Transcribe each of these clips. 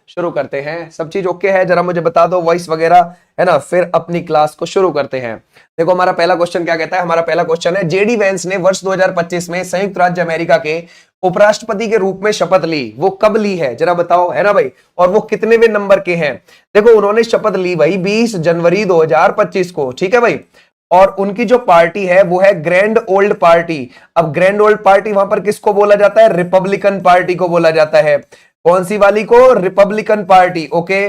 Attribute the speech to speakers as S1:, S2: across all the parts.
S1: शुरू करते हैं। सब चीज ओके है, जरा मुझे बता दो वॉइस वगैरह, है ना, फिर अपनी क्लास को शुरू करते हैं। देखो हमारा पहला क्वेश्चन क्या कहता है, हमारा पहला क्वेश्चन है जेडी वेंस ने वर्ष 2025 में संयुक्त राज्य अमेरिका के उपराष्ट्रपति के रूप में शपथ ली। वो कब ली है जरा बताओ, है ना भाई, और वो कितनेवें नंबर के हैं। देखो उन्होंने शपथ ली भाई 20 जनवरी 2025 को, ठीक है भाई, और उनकी जो पार्टी है वो है ग्रैंड ओल्ड पार्टी। अब ग्रैंड ओल्ड पार्टी वहां पर किसको बोला जाता है, रिपब्लिकन पार्टी को बोला जाता है। कौन सी वाली को, रिपब्लिकन पार्टी, ओके।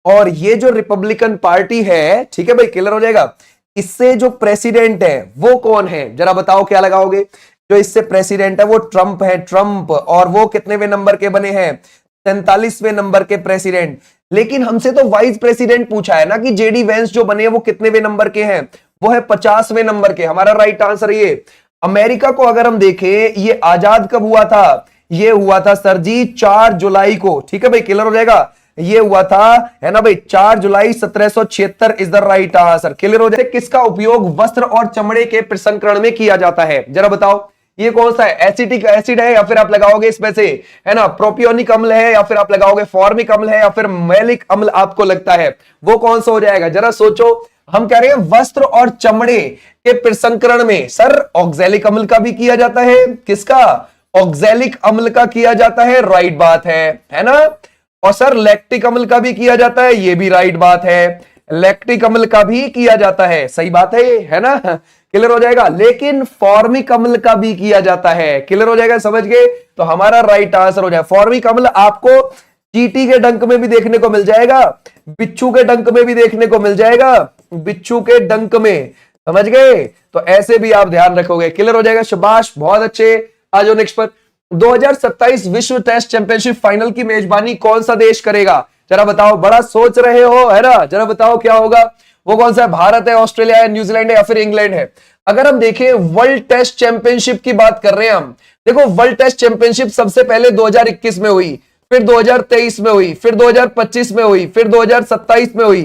S1: और ये जो रिपब्लिकन पार्टी है, ठीक है भाई, क्लियर हो जाएगा। इससे जो प्रेसिडेंट है वो कौन है जरा बताओ, क्या लगाओगे। जो इससे प्रेसिडेंट है वो ट्रंप है, ट्रंप, और वो कितनेवें नंबर के बने हैं, 47वें नंबर के प्रेसिडेंट। लेकिन हमसे तो वाइस प्रेसिडेंट पूछा है ना कि जेडी वेंस जो बने हैं वो कितनेवें नंबर के हैं, वो है 50वें नंबर के। हमारा राइट आंसर ये। अमेरिका को अगर हम देखें, ये आजाद कब हुआ था, ये हुआ था सर जी 4 जुलाई को, ठीक है भाई, क्लियर हो जाएगा। ये हुआ था, है ना भाई, 4 जुलाई 1776 is the right answer, clear हो जाए। किसका उपयोग वस्त्र और चमड़े के प्रसंस्करण में किया जाता है जरा बताओ। ये कौन सा है, एसिटिक एसिड है, या फिर आप लगाओगे इसमें से, है ना, प्रोपियोनिक अम्ल है, या फिर आप लगाओगे फॉर्मिक अम्ल है, या फिर मैलिक अम्ल आपको लगता है, वो कौन सा हो जाएगा जरा सोचो। हम कह रहे हैं वस्त्र और चमड़े के प्रसंस्करण में सर ऑक्सैलिक अम्ल का भी किया जाता है। किसका, ऑक्सैलिक अम्ल का किया जाता है, राइट बात है ना। और सर लैक्टिक अम्ल का भी किया जाता है, ये भी राइट बात है, लैक्टिक अम्ल का भी किया जाता है, सही बात है ना, क्लियर हो जाएगा। लेकिन फॉर्मिक अम्ल का भी किया जाता है, क्लियर हो जाएगा, समझ गए। तो हमारा राइट आंसर हो जाए फॉर्मिक अम्ल। आपको चींटी के डंक में भी देखने को मिल जाएगा, बिच्छू के डंक में भी देखने को मिल जाएगा, बिच्छू के डंक में, समझ गए। तो ऐसे भी आप ध्यान रखोगे, क्लियर हो जाएगा, शाबाश, बहुत अच्छे। आ जाओ नेक्स्ट पर। 2027 विश्व टेस्ट चैंपियनशिप फाइनल की मेजबानी कौन सा देश करेगा जरा बताओ। बड़ा सोच रहे हो, है ना, जरा बताओ क्या होगा। वो कौन सा है, भारत है, ऑस्ट्रेलिया है, न्यूजीलैंड है, या फिर इंग्लैंड है। अगर हम देखें वर्ल्ड टेस्ट चैंपियनशिप की बात कर रहे हैं हम, देखो वर्ल्ड टेस्ट चैंपियनशिप सबसे पहले 2021 में हुई, फिर 2023 में हुई, फिर 2025 में हुई, फिर 2027 में हुई,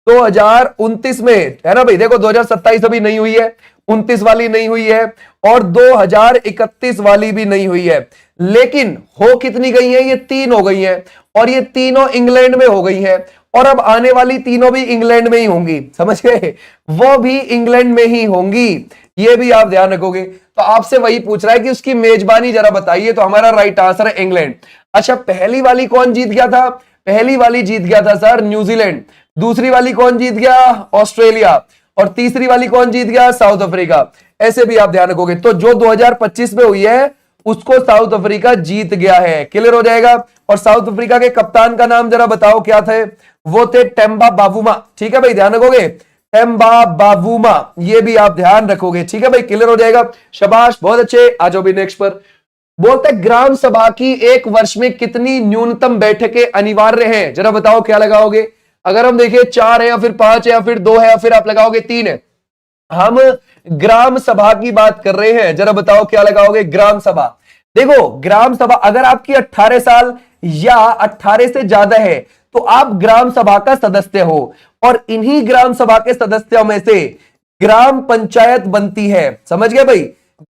S1: 2029 में, है ना भाई। देखो 2027 अभी नहीं हुई है, 29 वाली नहीं हुई है, और 2031 वाली भी नहीं हुई है। लेकिन हो कितनी गई है, ये 3 हो गई है, और ये तीनों इंग्लैंड में हो गई है, और अब आने वाली तीनों भी इंग्लैंड में ही होंगी, समझ गए, वो भी इंग्लैंड में ही होंगी, ये भी आप ध्यान रखोगे। तो आपसे वही पूछ रहा है कि उसकी मेजबानी जरा बताइए, तो हमारा राइट आंसर है इंग्लैंड। अच्छा, पहली वाली कौन जीत गया था, पहली वाली जीत गया था सर न्यूजीलैंड, दूसरी वाली कौन जीत गया, ऑस्ट्रेलिया, और तीसरी वाली कौन जीत गया, साउथ अफ्रीका। ऐसे भी आप ध्यान रखोगे। तो जो 2025 में हुई है उसको साउथ अफ्रीका जीत गया है, क्लियर हो जाएगा। और साउथ अफ्रीका के कप्तान का नाम जरा बताओ क्या थे, वो थे टेम्बा बावूमा, ठीक है भाई, ध्यान रखोगे, टेम्बा बावूमा, ये भी आप ध्यान रखोगे, ठीक है भाई, क्लियर हो जाएगा, शाबाश, बहुत अच्छे। आ जाओ भी नेक्स्ट पर। बोलते ग्राम सभा की एक वर्ष में कितनी न्यूनतम बैठकें अनिवार्य हैं जरा बताओ, क्या लगाओगे। अगर हम देखें 4 है, या फिर 5 है, या फिर 2 है, या फिर आप लगाओगे 3 है। हम ग्राम सभा की बात कर रहे हैं, जरा बताओ क्या लगाओगे, ग्राम सभा। देखो ग्राम सभा अगर आपकी 18 साल या 18 से ज्यादा है तो आप ग्राम सभा का सदस्य हो, और इन्हीं ग्राम सभा के सदस्यों में से ग्राम पंचायत बनती है, समझ गए भाई,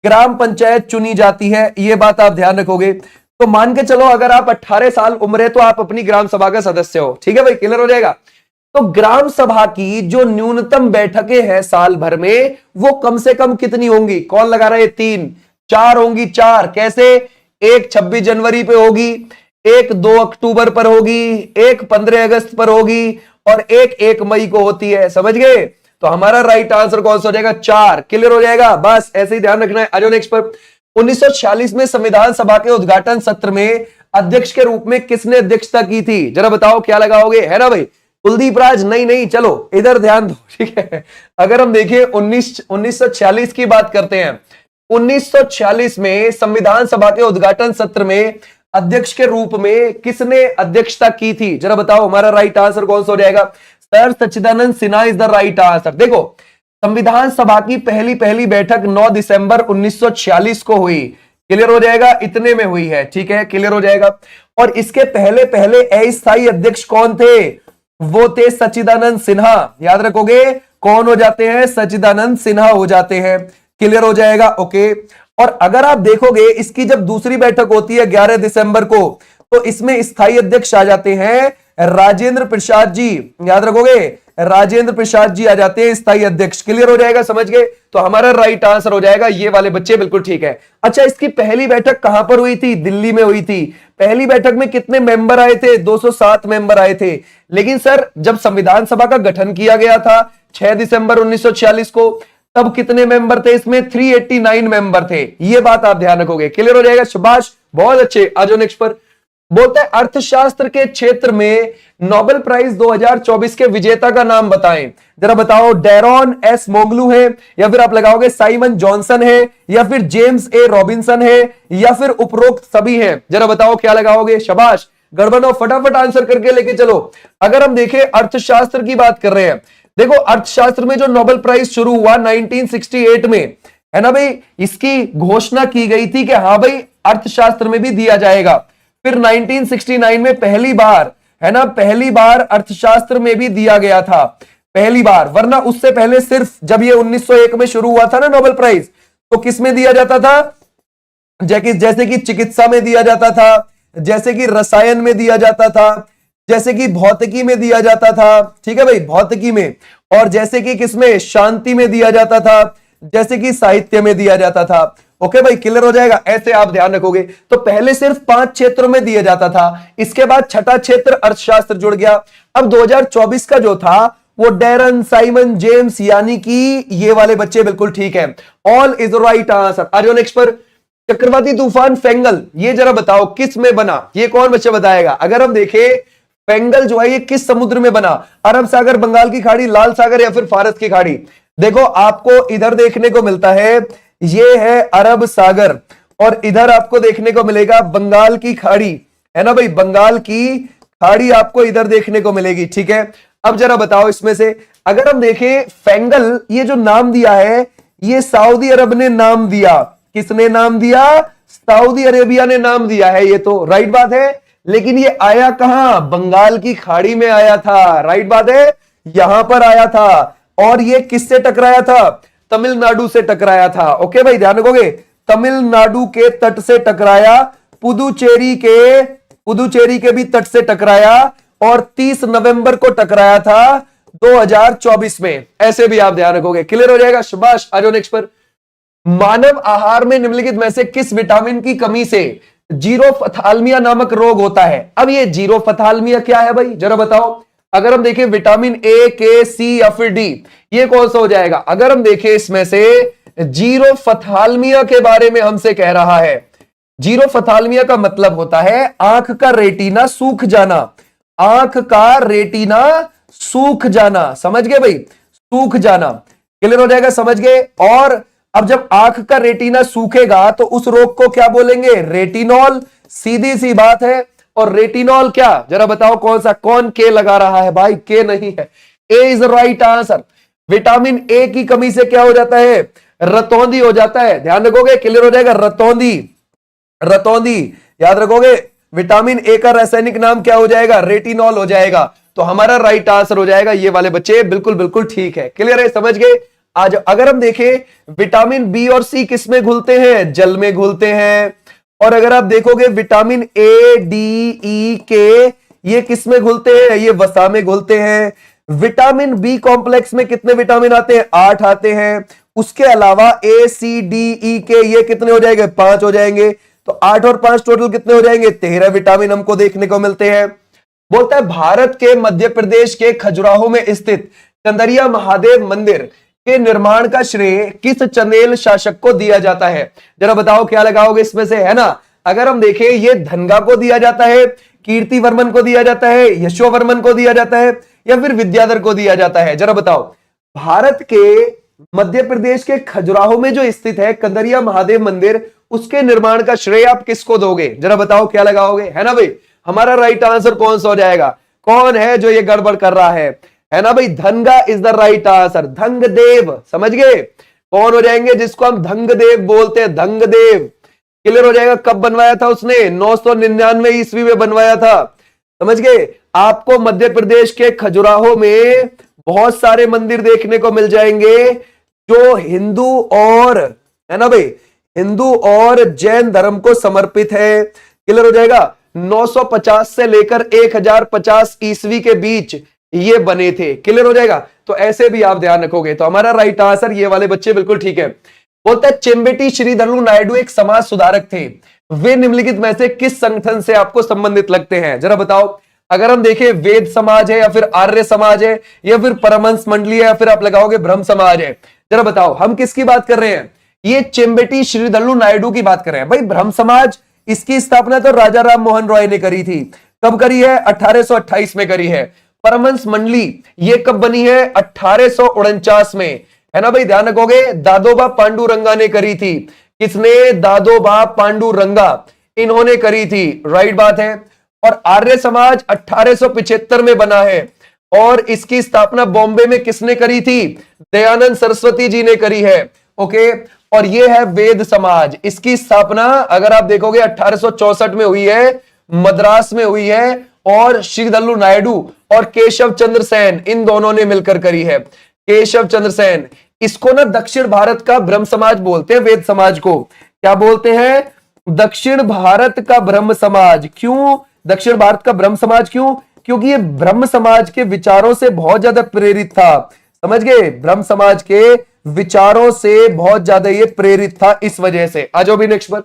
S1: ग्राम पंचायत चुनी जाती है, ये बात आप ध्यान रखोगे। तो मान के चलो अगर आप 18 साल उम्र है तो आप अपनी ग्राम सभा का सदस्य हो, ठीक है भाई, क्लियर हो जाएगा। तो ग्राम सभा की जो न्यूनतम बैठकें हैं साल भर में, वो कम से कम कितनी होंगी, कौन लगा रहे, 3, 4 होंगी, 4 कैसे, एक 26 जनवरी पे होगी, एक 2 अक्टूबर पर होगी, एक 15 अगस्त पर होगी, और एक 1 मई को होती है, समझ गए। तो हमारा राइट आंसर कौन सा हो जाएगा, 4, क्लियर हो जाएगा, बस ऐसे ही ध्यान रखना है। आ जाओ नेक्स्ट पर। 1946 में संविधान सभा के उद्घाटन सत्र में अध्यक्ष के रूप में किसने अध्यक्षता की थी जरा बताओ, क्या लगाओगे, है ना भाई, कुलदीप राज, नहीं, चलो इधर ध्यान दो, ठीक है। अगर हम देखें 1946 की बात करते हैं, 1946 में संविधान सभा के उद्घाटन सत्र में अध्यक्ष के रूप में किसने अध्यक्षता की थी जरा बताओ, हमारा राइट आंसर कौन सा हो जाएगा, sir Sachchidanand Sinha is the right answer. देखो संविधान सभा की पहली बैठक 9 दिसंबर 1946 को हुई, क्लियर हो जाएगा, इतने में हुई है, ठीक है, क्लियर हो जाएगा। और इसके पहले अस्थायी अध्यक्ष कौन थे, वो थे सच्चिदानंद सिन्हा, याद रखोगे, कौन हो जाते हैं, सच्चिदानंद सिन्हा हो जाते हैं, क्लियर हो जाएगा, ओके। और अगर आप देखोगे इसकी जब दूसरी बैठक होती है 11 दिसंबर को, तो इसमें स्थायी अध्यक्ष आ जाते हैं राजेंद्र प्रसाद जी, याद रखोगे, राजेंद्र प्रसाद जी आ जाते हैं स्थायी अध्यक्ष। क्लियर हो जाएगा, समझ गए? तो हमारा राइट आंसर हो जाएगा ये वाले बच्चे, बिल्कुल ठीक है। अच्छा, इसकी पहली बैठक कहां पर हुई थी? दिल्ली में हुई थी। पहली बैठक में कितने मेंबर आए थे? 207 मेंबर आए थे। लेकिन सर जब संविधान सभा का गठन किया गया था 6 दिसंबर 1946 को, तब कितने मेंबर थे इसमें? 389 मेंबर थे। ये बात आप ध्यान रखोगे। क्लियर हो जाएगा, शाबाश, बहुत अच्छे। आ जाओ नेक्स्ट पर। बोलता है अर्थशास्त्र के क्षेत्र में नोबेल प्राइज 2024 के विजेता का नाम बताएं। जरा बताओ, डेरॉन एस मोगलू है, या फिर आप लगाओगे साइमन जॉनसन है, या फिर जेम्स ए रॉबिन्सन है, या फिर उपरोक्त सभी हैं? जरा बताओ क्या लगाओगे। शाबाश, गड़बड़ो, फटाफट आंसर करके लेके चलो। अगर हम देखें अर्थशास्त्र की बात कर रहे हैं, देखो अर्थशास्त्र में जो नोबेल प्राइज शुरू हुआ 1968 में, है ना भाई, इसकी घोषणा की गई थी कि हां भाई अर्थशास्त्र में भी दिया जाएगा। फिर 1969 में पहली बार, है ना, पहली बार अर्थशास्त्र में भी दिया गया था, पहली बार। वरना उससे पहले सिर्फ जब ये 1901 में शुरू हुआ था ना नोबेल प्राइज, तो किस में दिया जाता था? जैसे कि चिकित्सा में दिया जाता था, जैसे कि रसायन में दिया जाता था, जैसे कि भौतिकी में दिया जाता था, ठीक है भाई, भौतिकी में, और जैसे कि किसमें? शांति में दिया जाता था, जैसे कि साहित्य में दिया जाता था। ओके भाई, क्लियर हो जाएगा, ऐसे आप ध्यान रखोगे। तो पहले सिर्फ 5 क्षेत्रों में दिया जाता था, इसके बाद छठा क्षेत्र अर्थशास्त्र जुड़ गया। अब 2024 का जो था वो डेरन, साइमन, जेम्स, यानी कि ये वाले बच्चे बिल्कुल ठीक है। All is right answer. आ जाओ नेक्स्ट पर। चक्रवाती तूफान फेंगल, ये जरा बताओ किस में बना? ये कौन बच्चे बताएगा? अगर हम देखें फेंगल जो है ये किस समुद्र में बना? अरब सागर, बंगाल की खाड़ी, लाल सागर, या फिर फारस की खाड़ी? देखो आपको इधर देखने को मिलता है, ये है अरब सागर, और इधर आपको देखने को मिलेगा बंगाल की खाड़ी, है ना भाई, बंगाल की खाड़ी आपको इधर देखने को मिलेगी। ठीक है, अब जरा बताओ इसमें से, अगर हम देखें फेंगल, ये जो नाम दिया है ये सऊदी अरब ने नाम दिया। किसने नाम दिया? सऊदी अरेबिया ने नाम दिया है। ये तो राइट बात है, लेकिन ये आया कहां? बंगाल की खाड़ी में आया था। राइट बात है, यहां पर आया था। और ये किससे टकराया था? तमिलनाडु से टकराया था। ओके भाई, ध्यान रखोगे, तमिलनाडु के तट से टकराया, पुदुचेरी के भी तट से टकराया, और 30 नवंबर को टकराया था 2024 में। ऐसे भी आप ध्यान रखोगे। क्लियर हो जाएगा, शाबाश। आ जाओ नेक्स्ट पर। मानव आहार में निम्नलिखित में से किस विटामिन की कमी से जीरोफथालमिया नामक रोग होता है? अब ये जीरोफथालमिया क्या है भाई, जरा बताओ। अगर हम देखें विटामिन ए, के, सी या फिर डी, ये कौन सा हो जाएगा? अगर हम देखें इसमें से जीरोफथालमिया के बारे में हमसे कह रहा है। जीरोफथालमिया का मतलब होता है आंख का रेटिना सूख जाना, आंख का रेटिना सूख जाना। समझ गए भाई, सूख जाना। क्लियर हो जाएगा, समझ गए। और अब जब आंख का रेटिना सूखेगा तो उस रोग को क्या बोलेंगे? रेटिनॉल। सीधी सी बात है। और रेटिनॉल क्या, जरा बताओ कौन सा? कौन के लगा रहा है भाई? के नहीं है, A is right answer. Vitamin A की कमी से क्या हो जाता है? रतौंधी हो जाता है। ध्यान रखोगे, क्लियर हो जाएगा। रतौंधी, रतौंधी याद रखोगे। विटामिन ए का रासायनिक नाम क्या हो जाएगा? रेटिनॉल हो जाएगा। तो हमारा राइट आंसर हो जाएगा ये वाले बच्चे, बिल्कुल बिल्कुल ठीक है। क्लियर है, समझ गए। आज अगर हम देखें विटामिन बी और सी किस में घुलते हैं? जल में घुलते हैं। और अगर आप देखोगे विटामिन ए, डी, ई, के, ये किस में घुलते हैं? ये वसा में घुलते हैं। विटामिन बी कॉम्प्लेक्स में कितने विटामिन आते हैं? 8 आते हैं। उसके अलावा ए, सी, डी, ई, के, ये कितने हो जाएंगे? 5 हो जाएंगे। तो 8 और 5 टोटल कितने हो जाएंगे? 13 विटामिन हमको देखने को मिलते हैं। बोलता है भारत के मध्य प्रदेश के खजुराहो में स्थित कंदरिया महादेव मंदिर के निर्माण का श्रेय किस चंदेल शासक को दिया जाता है? जरा बताओ क्या लगाओगे इसमें से, है ना। अगर हम देखें ये धनगा को दिया जाता है, कीर्तिवर्मन को दिया जाता है, यशोवर्मन को दिया जाता है, या फिर विद्याधर को दिया जाता है? जरा बताओ। भारत के मध्य प्रदेश के खजुराहो में जो स्थित है कंदरिया महादेव मंदिर, उसके निर्माण का श्रेय आप किसको दोगे? जरा बताओ क्या लगाओगे, है ना भाई। हमारा राइट आंसर कौन सा हो जाएगा? कौन है जो ये गड़बड़ कर रहा है ना भाई? Dhanga is the right answer. Dhangdev, समझ गए कौन हो जाएंगे जिसको हम धंगदेव बोलते हैं? धंगदेव। क्लियर हो जाएगा। कब बनवाया था उसने? 999 ईस्वी में बनवाया था। समझ गए। आपको मध्य प्रदेश के खजुराहो में बहुत सारे मंदिर देखने को मिल जाएंगे जो हिंदू और, है ना भाई, हिंदू और जैन धर्म को समर्पित है। क्लियर हो जाएगा। 950 से लेकर 1050 ईस्वी के बीच ये बने थे। क्लियर हो जाएगा? तो ऐसे भी आप ध्यान रखोगे। तो हमारा राइट आंसर ये वाले बच्चे बिल्कुल ठीक है। बोलता है चेम्बेटी श्रीधरलू नायडू एक समाज सुधारक थे, वे निम्नलिखित में से किस संगठन से आपको संबंधित लगते हैं? जरा बताओ। अगर हम देखें वेद समाज है या फिर आर्य समाज है या फिर परमहंस मंडली है या फिर आप लगाओगे ब्रह्म समाज है, जरा बताओ हम किसकी बात कर रहे हैं? ये चेम्बेटी श्रीधरलू नायडू की बात कर रहे हैं। भाई ब्रह्म समाज, इसकी स्थापना तो राजा राम मोहन रॉय ने करी थी। कब करी है? 1828 में करी है। परमहंस मंडली ये कब बनी है? 1849 में, है ना भाई? ध्यान रखोगे। दादोबा पांडुरंगा ने करी थी। किसने? दादोबा पांडुरंगा, इन्होंने करी थी। राइट बात है। और आर्य समाज 1875 में बना है और इसकी स्थापना बॉम्बे में किसने करी थी? दयानंद सरस्वती जी ने करी है। ओके। और ये है वेद समाज, इसकी स्थापना अगर आप देखोगे 1864 में हुई है, मद्रास में हुई है और श्रीधरलू नायडू और केशव चंद्र सेन इन दोनों ने मिलकर करी है। केशव चंद्र सेन, इसको ना दक्षिण भारत का ब्रह्म समाज बोलते हैं। वेद समाज को क्या बोलते हैं? दक्षिण भारत का ब्रह्म समाज। क्यों दक्षिण भारत का ब्रह्म समाज? क्यों? क्योंकि ये ब्रह्म समाज के विचारों से बहुत ज्यादा प्रेरित था। समझ गए? ब्रह्म समाज के विचारों से बहुत ज्यादा ये प्रेरित था, इस वजह से। आ जाओ भी नेक्स्ट पर।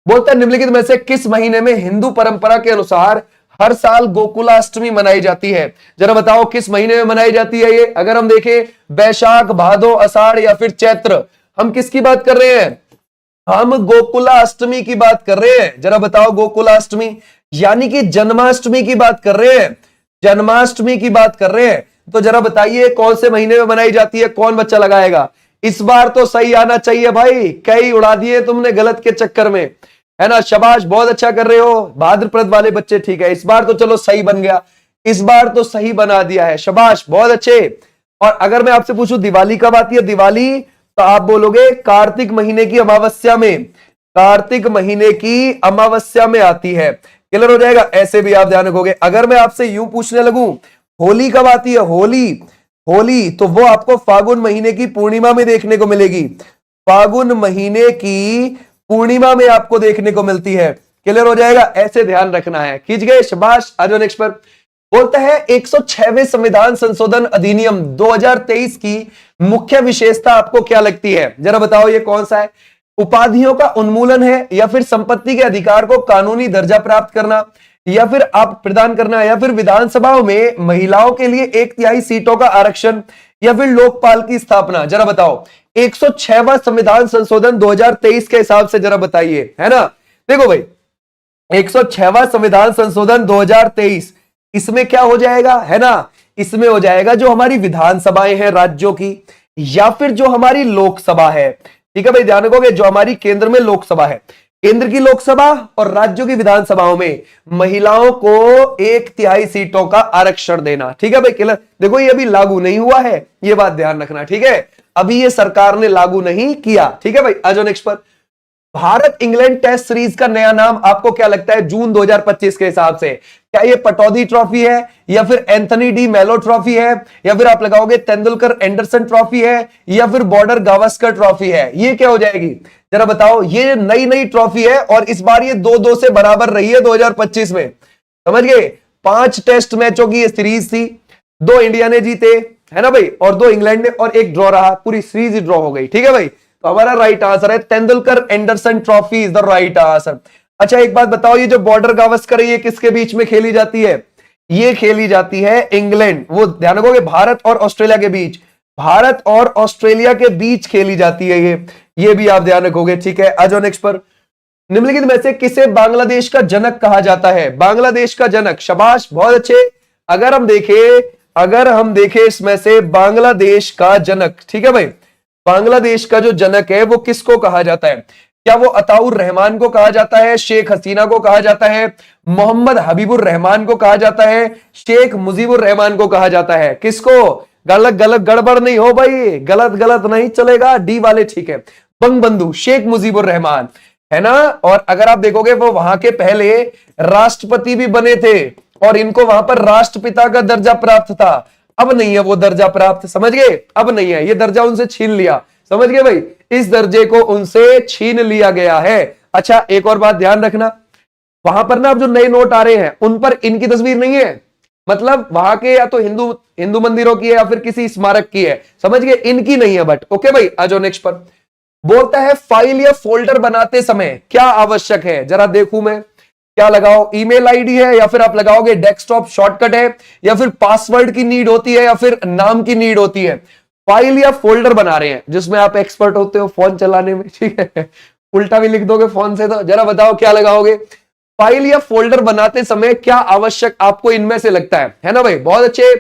S1: बोलता है निम्नलिखित में से किस महीने में हिंदू परंपरा के अनुसार हर साल गोकुलाष्टमी मनाई जाती है? जरा बताओ किस महीने में मनाई जाती है ये? अगर हम देखें बैशाख, भादो, आषाढ़ या फिर चैत्र, हम किसकी बात कर रहे हैं? हम गोकुलाष्टमी की बात कर रहे हैं। जरा बताओ गोकुलाष्टमी यानी कि जन्माष्टमी की बात कर रहे हैं। जन्माष्टमी की बात कर रहे हैं। तो जरा बताइए कौन से महीने में मनाई जाती है? कौन बच्चा लगाएगा? इस बार तो सही आना चाहिए भाई, कई उड़ा दिए तुमने गलत के चक्कर में, है ना? शाबाश, बहुत अच्छा कर रहे हो। भाद्रपद वाले बच्चे ठीक है, इस बार तो चलो सही बन गया, इस बार तो सही बना दिया है। शाबाश, बहुत अच्छे। और अगर मैं आपसे पूछूं दिवाली कब आती है? दिवाली तो आप बोलोगे कार्तिक महीने की अमावस्या में, कार्तिक महीने की अमावस्या में आती है। क्लियर हो जाएगा? ऐसे भी आप ध्यान रखोगे। अगर मैं आपसे यूं पूछने लगूं होली कब आती है? होली, होली तो वो आपको फागुन महीने की पूर्णिमा में देखने को मिलेगी। फागुन महीने की पूर्णिमा में आपको देखने को मिलती है। क्लियर हो जाएगा? ऐसे ध्यान रखना है। खींच गए? शाबाश। आ जाओ नेक्स्ट पर। बोलता है 106वें संविधान संशोधन अधिनियम 2023 की मुख्य विशेषता आपको क्या लगती है? जरा बताओ ये कौन सा है? उपाधियों का उन्मूलन है या फिर संपत्ति के अधिकार को कानूनी दर्जा प्राप्त करना या फिर आप प्रदान करना या फिर विधानसभाओं में महिलाओं के लिए 1/3 सीटों का आरक्षण या फिर लोकपाल की स्थापना? जरा बताओ 106वां संविधान संशोधन 2023 के हिसाब से जरा बताइए, है ना? देखो भाई 106वां संविधान संशोधन 2023 इसमें क्या हो जाएगा, है ना? इसमें हो जाएगा जो हमारी विधानसभाएं हैं राज्यों की या फिर जो हमारी लोकसभा है। ठीक है भाई, ध्यान रखोगे। जो हमारी केंद्र में लोकसभा है, केंद्र की लोकसभा और राज्यों की विधानसभाओं में महिलाओं को 1/3 सीटों का आरक्षण देना। ठीक है भाई, क्लियर? देखो ये अभी लागू नहीं हुआ है, ये बात ध्यान रखना। ठीक है, अभी ये सरकार ने लागू नहीं किया। ठीक है भाई, आ जाओ नेक्स्ट पर। भारत इंग्लैंड टेस्ट सीरीज का नया नाम आपको क्या लगता है जून 2025 के हिसाब से? क्या ये पटौदी ट्रॉफी है या फिर एंथनी डी मेलो ट्रॉफी है या फिर आप लगाओगे तेंदुलकर एंडरसन ट्रॉफी है या फिर बॉर्डर गावस्कर ट्रॉफी है? ये क्या हो जाएगी? जरा बताओ। ये नई ट्रॉफी है और इस बार ये 2-2 से बराबर रही है 2025 में। समझ गए? 5 टेस्ट मैचों की ये सीरीज थी, 2 इंडिया ने जीते, है ना भाई, और 2 इंग्लैंड ने, और 1 ड्रॉ रहा। पूरी सीरीज ही ड्रॉ हो गई। ठीक है भाई, तो हमारा राइट आंसर है Tendulkar Anderson trophy is the right answer. अच्छा एक बात बताओ, ये जो बॉर्डर गावस्कर है ये किसके बीच में खेली जाती है? ये खेली जाती है इंग्लैंड, वो ध्यान रखोगे, भारत और ऑस्ट्रेलिया के बीच, भारत और ऑस्ट्रेलिया के बीच खेली जाती है ये भी आप ध्यान रखोगे। ठीक है, आ जाओ नेक्स्ट पर। निम्नलिखित में से किसे बांग्लादेश का जनक कहा जाता है? बांग्लादेश का जनक, शाबाश, बहुत अच्छे। अगर हम देखें इसमें से बांग्लादेश का जनक, ठीक है भाई, बांग्लादेश का जो जनक है वो किसको कहा जाता है? क्या वो अताउर रहमान को कहा जाता है, शेख हसीना को कहा जाता है, मोहम्मद हबीबुर रहमान को कहा जाता है, शेख मुजीबुर रहमान को कहा जाता है? किसको? गलत गड़बड़ नहीं हो भाई, गलत नहीं चलेगा, डी वाले ठीक है। बंगबंधु शेख मुजीबुर रहमान, है ना? और अगर आप देखोगे वो वहां के पहले राष्ट्रपति भी बने थे और इनको वहां पर राष्ट्रपिता का दर्जा प्राप्त था। अब नहीं है वो दर्जा प्राप्त, समझ गए? अब नहीं है, ये दर्जा उनसे छीन लिया, समझ गए भाई? इस दर्जे को उनसे छीन लिया गया है। अच्छा एक और बात ध्यान रखना, वहां पर ना अब जो नए नोट आ रहे हैं उन पर इनकी तस्वीर नहीं है, मतलब वहां के या तो हिंदू मंदिरों की है या फिर किसी स्मारक की है, समझ गए, इनकी नहीं है। बट ओके भाई, आ जाओ नेक्स्ट पर। बोलता है फाइल या फोल्डर बनाते समय क्या आवश्यक है, जरा देखूं मैं क्या लगाओ, ईमेल आईडी है या फिर आप लगाओगे डेस्कटॉप शॉर्टकट है या फिर पासवर्ड की नीड होती है या फिर नाम की नीड होती है। फाइल या फोल्डर बना रहे हैं जिसमें आप एक्सपर्ट होते हो फोन चलाने में, ठीक है, उल्टा भी लिख दोगे फोन से, तो जरा बताओ क्या लगाओगे। फाइल या फोल्डर बनाते समय क्या आवश्यक आपको इनमें से लगता है ना भाई। बहुत अच्छे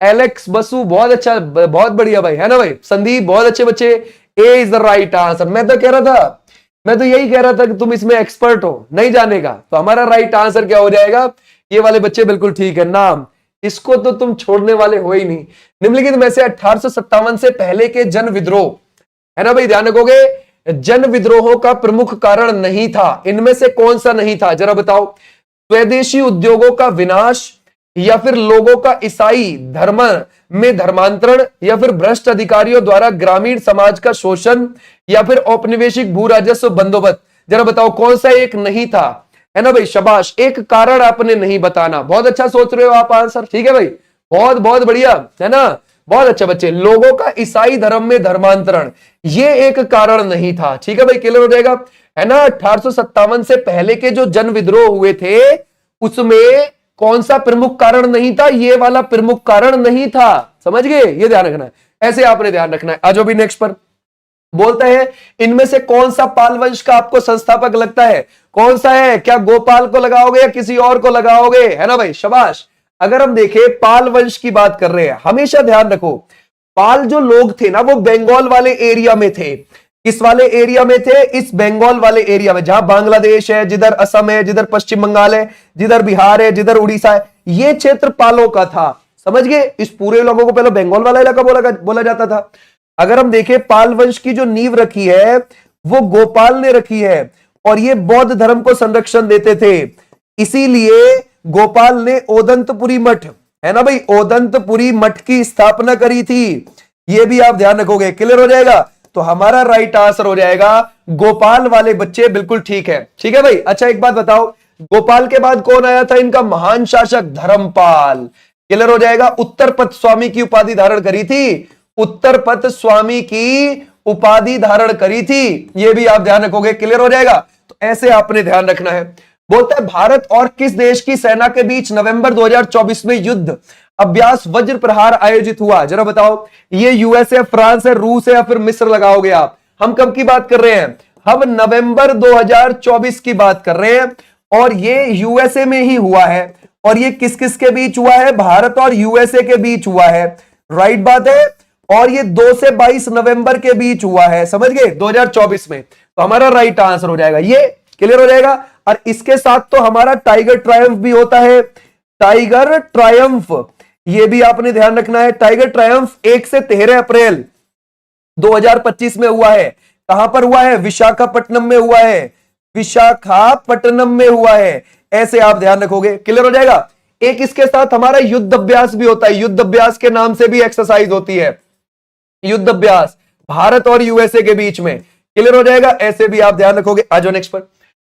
S1: एलेक्स बसु, बहुत अच्छा, बहुत बढ़िया भाई, है ना भाई। संदीप, बहुत अच्छे बच्चे, ए इज द राइट आंसर। मैं तो कह रहा था, मैं तो यही कह रहा था कि तुम इसमें एक्सपर्ट हो, नहीं जानेगा, तो हमारा राइट आंसर क्या हो जाएगा, ये वाले बच्चे बिल्कुल ठीक है। नाम, इसको तो तुम छोड़ने वाले हो ही नहीं। निम्नलिखित में से 1857 से पहले के जन विद्रोह, है ना भाई, ध्यान रखोगे, जन विद्रोहों का प्रमुख कारण नहीं था, इनमें से कौन सा नहीं था, जरा बताओ। स्वदेशी उद्योगों का विनाश, या फिर लोगों का ईसाई धर्म में धर्मांतरण, या फिर भ्रष्ट अधिकारियों द्वारा ग्रामीण समाज का शोषण, या फिर औपनिवेशिक भू राजस्व बंदोबस्त। जरा बताओ कौन सा एक नहीं था, है ना भाई, शाबाश, एक कारण आपने नहीं बताना, बहुत अच्छा सोच रहे हो आप आंसर, ठीक है भाई, बहुत बहुत बढ़िया, है ना, बहुत अच्छा बच्चे। लोगों का ईसाई धर्म में धर्मांतरण, ये एक कारण नहीं था, ठीक है भाई, क्लियर हो जाएगा, है ना। 1857 से पहले के जो जन विद्रोह हुए थे उसमें कौन सा प्रमुख कारण नहीं था, ये वाला प्रमुख कारण नहीं था, समझ गए, ये ध्यान रखना है, ऐसे आपने ध्यान रखना है। आज भी नेक्स्ट पर बोलता है इनमें से कौन सा पाल वंश का आपको संस्थापक लगता है, कौन सा है, क्या गोपाल को लगाओगे या किसी और को लगाओगे, है ना भाई, शाबाश। अगर हम देखें पाल वंश की बात कर रहे हैं, हमेशा ध्यान रखो, पाल जो लोग थे ना वो बंगाल वाले एरिया में थे, किस वाले एरिया में थे, इस बंगाल वाले एरिया में, जहां बांग्लादेश है, जिधर असम है, जिधर पश्चिम बंगाल है, जिधर बिहार है, जिधर उड़ीसा है, ये क्षेत्र पालों का था, समझ गए। इस पूरे लोगों को पहले बंगाल वाला इलाका बोला जाता था। अगर हम देखें पाल वंश की जो नींव रखी है वो गोपाल ने रखी है, और ये बौद्ध धर्म को संरक्षण देते थे, इसीलिए गोपाल ने ओदंतपुरी मठ, है ना भाई, ओदंतपुरी मठ की स्थापना करी थी, ये भी आप ध्यान रखोगे, क्लियर हो जाएगा। तो हमारा राइट आंसर हो जाएगा गोपाल वाले बच्चे, बिल्कुल ठीक है, ठीक है भाई। अच्छा एक बात बताओ, गोपाल के बाद कौन आया था इनका महान शासक, धर्मपाल, क्लियर हो जाएगा। उत्तरपथ स्वामी की उपाधि धारण करी थी, उत्तरपथ स्वामी की उपाधि धारण करी थी, यह भी आप ध्यान रखोगे, क्लियर हो जाएगा। तो ऐसे आपने ध्यान रखना है। बोलता है भारत और किस देश की सेना के बीच नवंबर 2024 में युद्ध अभ्यास वज्र प्रहार आयोजित हुआ, जरा बताओ। ये यूएस है, फ्रांस है, रूस है या फिर मिस्र लगाओगे आप। हम कब की बात कर रहे हैं, हम नवंबर 2024 की बात कर रहे हैं, और ये यूएसए में ही हुआ है, और ये किस किस के बीच हुआ है, भारत और यूएसए के बीच हुआ है, राइट बात है। और ये 2 से 22 नवंबर के बीच हुआ है, समझ गए, 2024 में। तो हमारा राइट आंसर हो जाएगा ये, क्लियर हो जाएगा। और इसके साथ तो हमारा टाइगर ट्रायम्फ भी होता है, टाइगर ट्रायम्फ, ये भी आपने ध्यान रखना है। टाइगर ट्रायम्फ 1 से 13 अप्रैल 2025 में हुआ है। कहां पर हुआ है, विशाखापट्टनम में हुआ है, विशाखापट्टनम में हुआ है, ऐसे आप ध्यान रखोगे, क्लियर हो जाएगा। एक इसके साथ हमारा युद्ध अभ्यास भी होता है, युद्ध अभ्यास के नाम से भी एक्सरसाइज होती है, युद्ध अभ्यास भारत और यूएसए के बीच में, क्लियर हो जाएगा, ऐसे भी आप ध्यान रखोगे। आ जाओ नेक्स्ट पर।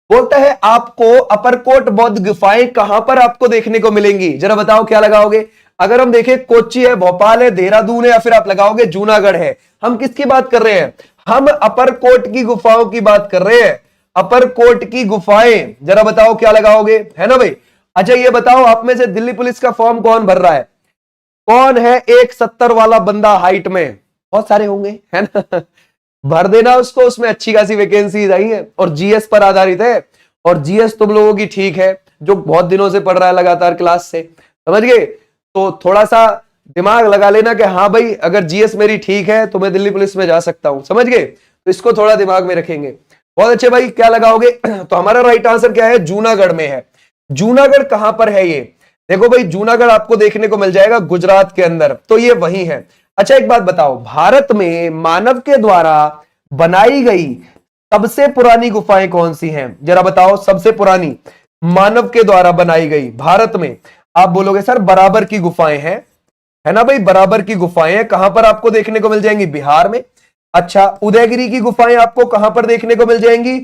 S1: बोलता है आपको अपरकोट बौद्ध गुफाएं कहां पर आपको देखने को मिलेंगी, जरा बताओ क्या लगाओगे। अगर हम देखें कोच्चि है, भोपाल है, देहरादून है, या फिर आप लगाओगे जूनागढ़ है। हम किसकी बात कर रहे हैं, हम अपरकोट की गुफाओं की बात कर रहे हैं, अपरकोट की गुफाएं, जरा बताओ क्या लगाओगे, है ना भाई। अच्छा ये बताओ आप में से दिल्ली पुलिस का फॉर्म कौन भर रहा है, कौन है 170 वाला बंदा हाइट में, बहुत सारे होंगे, है ना, भर देना उसको, उसमें अच्छी खासी वैकेंसीज आई है, और जीएस पर आधारित है, और जीएस तुम लोगों की ठीक है जो बहुत दिनों से पढ़ रहा है लगातार क्लास से, समझ गए। तो थोड़ा सा दिमाग लगा लेना कि हाँ भाई अगर जीएस मेरी ठीक है तो मैं दिल्ली पुलिस में जा सकता हूं, समझ गए, तो इसको थोड़ा दिमाग में रखेंगे। बहुत अच्छे भाई, क्या लगाओगे, तो हमारा राइट आंसर क्या है, जूनागढ़ में है। जूनागढ़ कहां पर है, ये देखो भाई, जूनागढ़ आपको देखने को मिल जाएगा गुजरात के अंदर, तो ये वही है। अच्छा एक बात बताओ, भारत में मानव के द्वारा बनाई गई सबसे पुरानी गुफाएं कौन सी हैं, जरा बताओ, सबसे पुरानी मानव के द्वारा बनाई गई भारत में। आप बोलोगे सर बराबर की गुफाएं हैं, है ना भाई, बराबर की गुफाएं हैं, कहां पर आपको देखने को मिल जाएंगी, बिहार में। अच्छा उदयगिरी की गुफाएं आपको कहां पर देखने को मिल जाएंगी,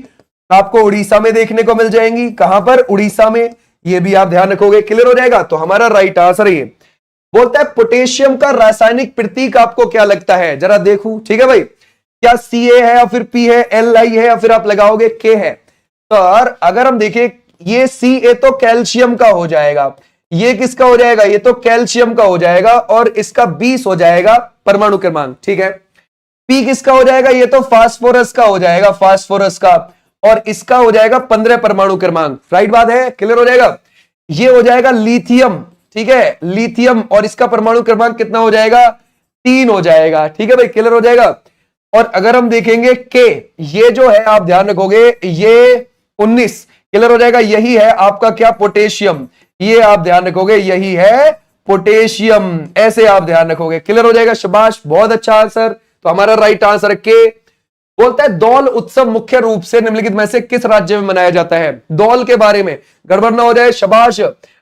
S1: आपको उड़ीसा में देखने को मिल जाएंगी। कहां पर? उड़ीसा में। ये भी आप ध्यान रखोगे, क्लियर हो जाएगा। तो हमारा राइट आंसर ये बोलता है पोटेशियम का रासायनिक प्रतीक आपको क्या लगता है, जरा देखूं। ठीक है भाई, क्या CA है या फिर P है, Li है या फिर आप लगाओगे K है। तो अगर हम देखें, ये CA तो कैल्शियम का हो जाएगा, ये किसका हो जाएगा? ये तो कैल्शियम का हो जाएगा, और इसका 20 हो जाएगा परमाणु क्रमांक। ठीक है, P किसका हो जाएगा? ये तो फास्फोरस का हो जाएगा, फास्फोरस का, और इसका हो जाएगा 15 परमाणु क्रमांक। राइट बात है, क्लियर हो जाएगा। ये हो जाएगा लिथियम, ठीक है, लिथियम, और इसका परमाणु क्रमांक कितना हो जाएगा? 3 हो जाएगा। ठीक है भाई, क्लियर हो जाएगा। और अगर हम देखेंगे के, ये जो है आप ध्यान रखोगे, ये 19, क्लियर हो जाएगा। यही है आपका क्या? पोटेशियम। ये आप ध्यान रखोगे, यही है पोटेशियम, ऐसे आप ध्यान रखोगे, क्लियर हो जाएगा। शाबाश, बहुत अच्छा आंसर। तो हमारा राइट आंसर के। बोलता है दौल उत्सव मुख्य रूप से निम्नलिखित में से किस राज्य में मनाया जाता है? दौल के बारे में गड़बड़ ना हो जाए। शाबाश।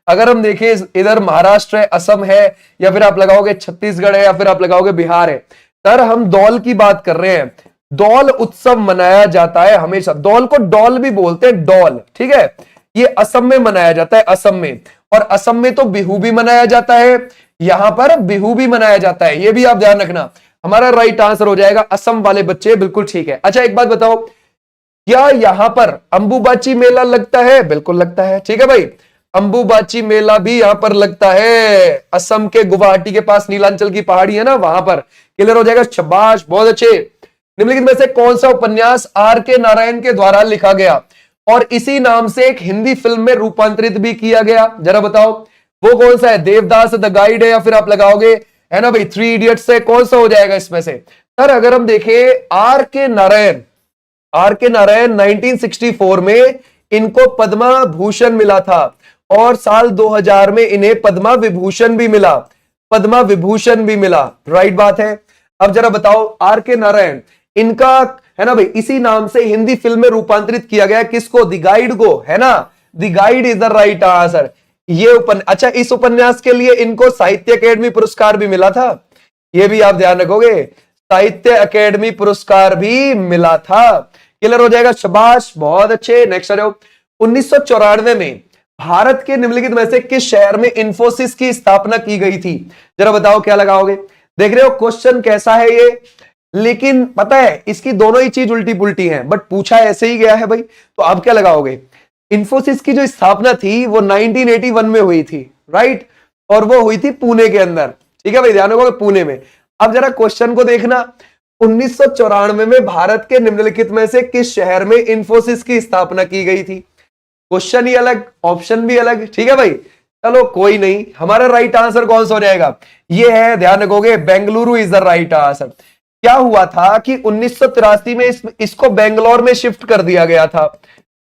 S1: अगर हम देखें, इधर महाराष्ट्र है, असम है, या फिर आप लगाओगे छत्तीसगढ़ है, या फिर आप लगाओगे बिहार है। सर हम दौल की बात कर रहे हैं। दौल उत्सव मनाया जाता है हमेशा, दौल को डॉल भी बोलते हैं, डॉल। ठीक है, ये असम में मनाया जाता है, असम में। और असम में तो बिहू भी मनाया जाता है, यहां पर बिहू भी मनाया जाता है, ये भी आप ध्यान रखना। हमारा राइट आंसर हो जाएगा असम वाले बच्चे, बिल्कुल ठीक है। अच्छा एक बात बताओ, क्या यहां पर अंबुबाची मेला लगता है? बिल्कुल लगता है। ठीक है भाई, अंबुबाची मेला भी यहां पर लगता है, असम के गुवाहाटी के पास नीलांचल की पहाड़ी है ना, वहां पर। क्लियर हो जाएगा, शाबाश, बहुत अच्छे। निम्नलिखित में से कौन सा उपन्यास R.K. नारायण के द्वारा लिखा गया और इसी नाम से एक हिंदी फिल्म में रूपांतरित भी किया गया? जरा बताओ वो कौन सा है? देवदास द गाइड है, या फिर आप लगाओगे, है ना भाई, 3 इडियट्स से? कौन सा हो जाएगा इसमें से? सर अगर हम देखें, R.K. नारायण 1964 में इनको पद्मा भूषण मिला था, और साल 2000 में इन्हें पद्मा विभूषण भी मिला, पद्मा विभूषण भी मिला। राइट बात है। अब जरा बताओ, R.K. नारायण, इनका, है ना भाई, इसी नाम से हिंदी फिल्म में रूपांतरित किया गया, किसको? द गाइड को, है ना। The guide is the right answer. ये अच्छा, इस उपन्यास के लिए इनको साहित्य अकेडमी पुरस्कार भी मिला था, ये भी आप ध्यान रखोगे, साहित्य अकेडमी पुरस्कार भी मिला था। क्लियर हो जाएगा, शाबाश, बहुत अच्छे। नेक्स्ट आ जाओ। 1994 में भारत के निम्नलिखित में से किस शहर में इंफोसिस की स्थापना की गई थी? जरा बताओ क्या लगाओगे? देख रहे हो क्वेश्चन कैसा है ये, लेकिन पता है इसकी दोनों ही चीज उल्टी पुल्टी हैं, बट पूछा ऐसे ही गया है भाई। तो आप क्या लगाओगे? इंफोसिस की जो स्थापना थी वो 1981 में हुई थी, राइट, और वो हुई थी पुणे के अंदर। ठीक है भाई, ध्यान रखोगे, पुणे में। अब जरा क्वेश्चन को देखना, 1994 में भारत के निम्नलिखित में से किस शहर में इंफोसिस की स्थापना की गई थी? क्वेश्चन ही अलग, ऑप्शन भी अलग। ठीक है भाई, चलो कोई नहीं। हमारा राइट आंसर कौन सा हो जाएगा? ये है, ध्यान रखोगे, Bengaluru is the right answer. क्या हुआ था कि 1983 में इसको बेंगलोर में शिफ्ट कर दिया गया था,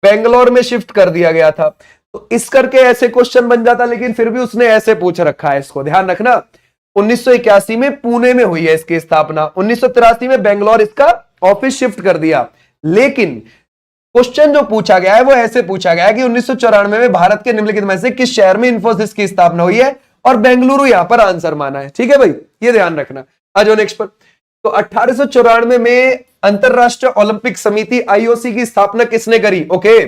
S1: बेंगलोर में शिफ्ट कर दिया गया था। तो इस करके ऐसे क्वेश्चन बन जाता, लेकिन फिर भी उसने ऐसे पूछ रखा है, इसको ध्यान रखना। 1981 में पुणे में हुई है इसकी स्थापना, 1983 में बेंगलोर इसका ऑफिस शिफ्ट कर दिया। लेकिन क्वेश्चन जो पूछा गया है वो ऐसे पूछा गया है कि 1994 में भारत के निम्नलिखित में से किस शहर में इंफोसिस की स्थापना हुई है, और बेंगलुरु यहां पर आंसर माना है। ठीक है भाई, ये ध्यान रखना। आ जाओ नेक्स्ट पर। तो 1894 में अंतरराष्ट्रीय ओलंपिक समिति IOC की स्थापना किसने करी? ओके,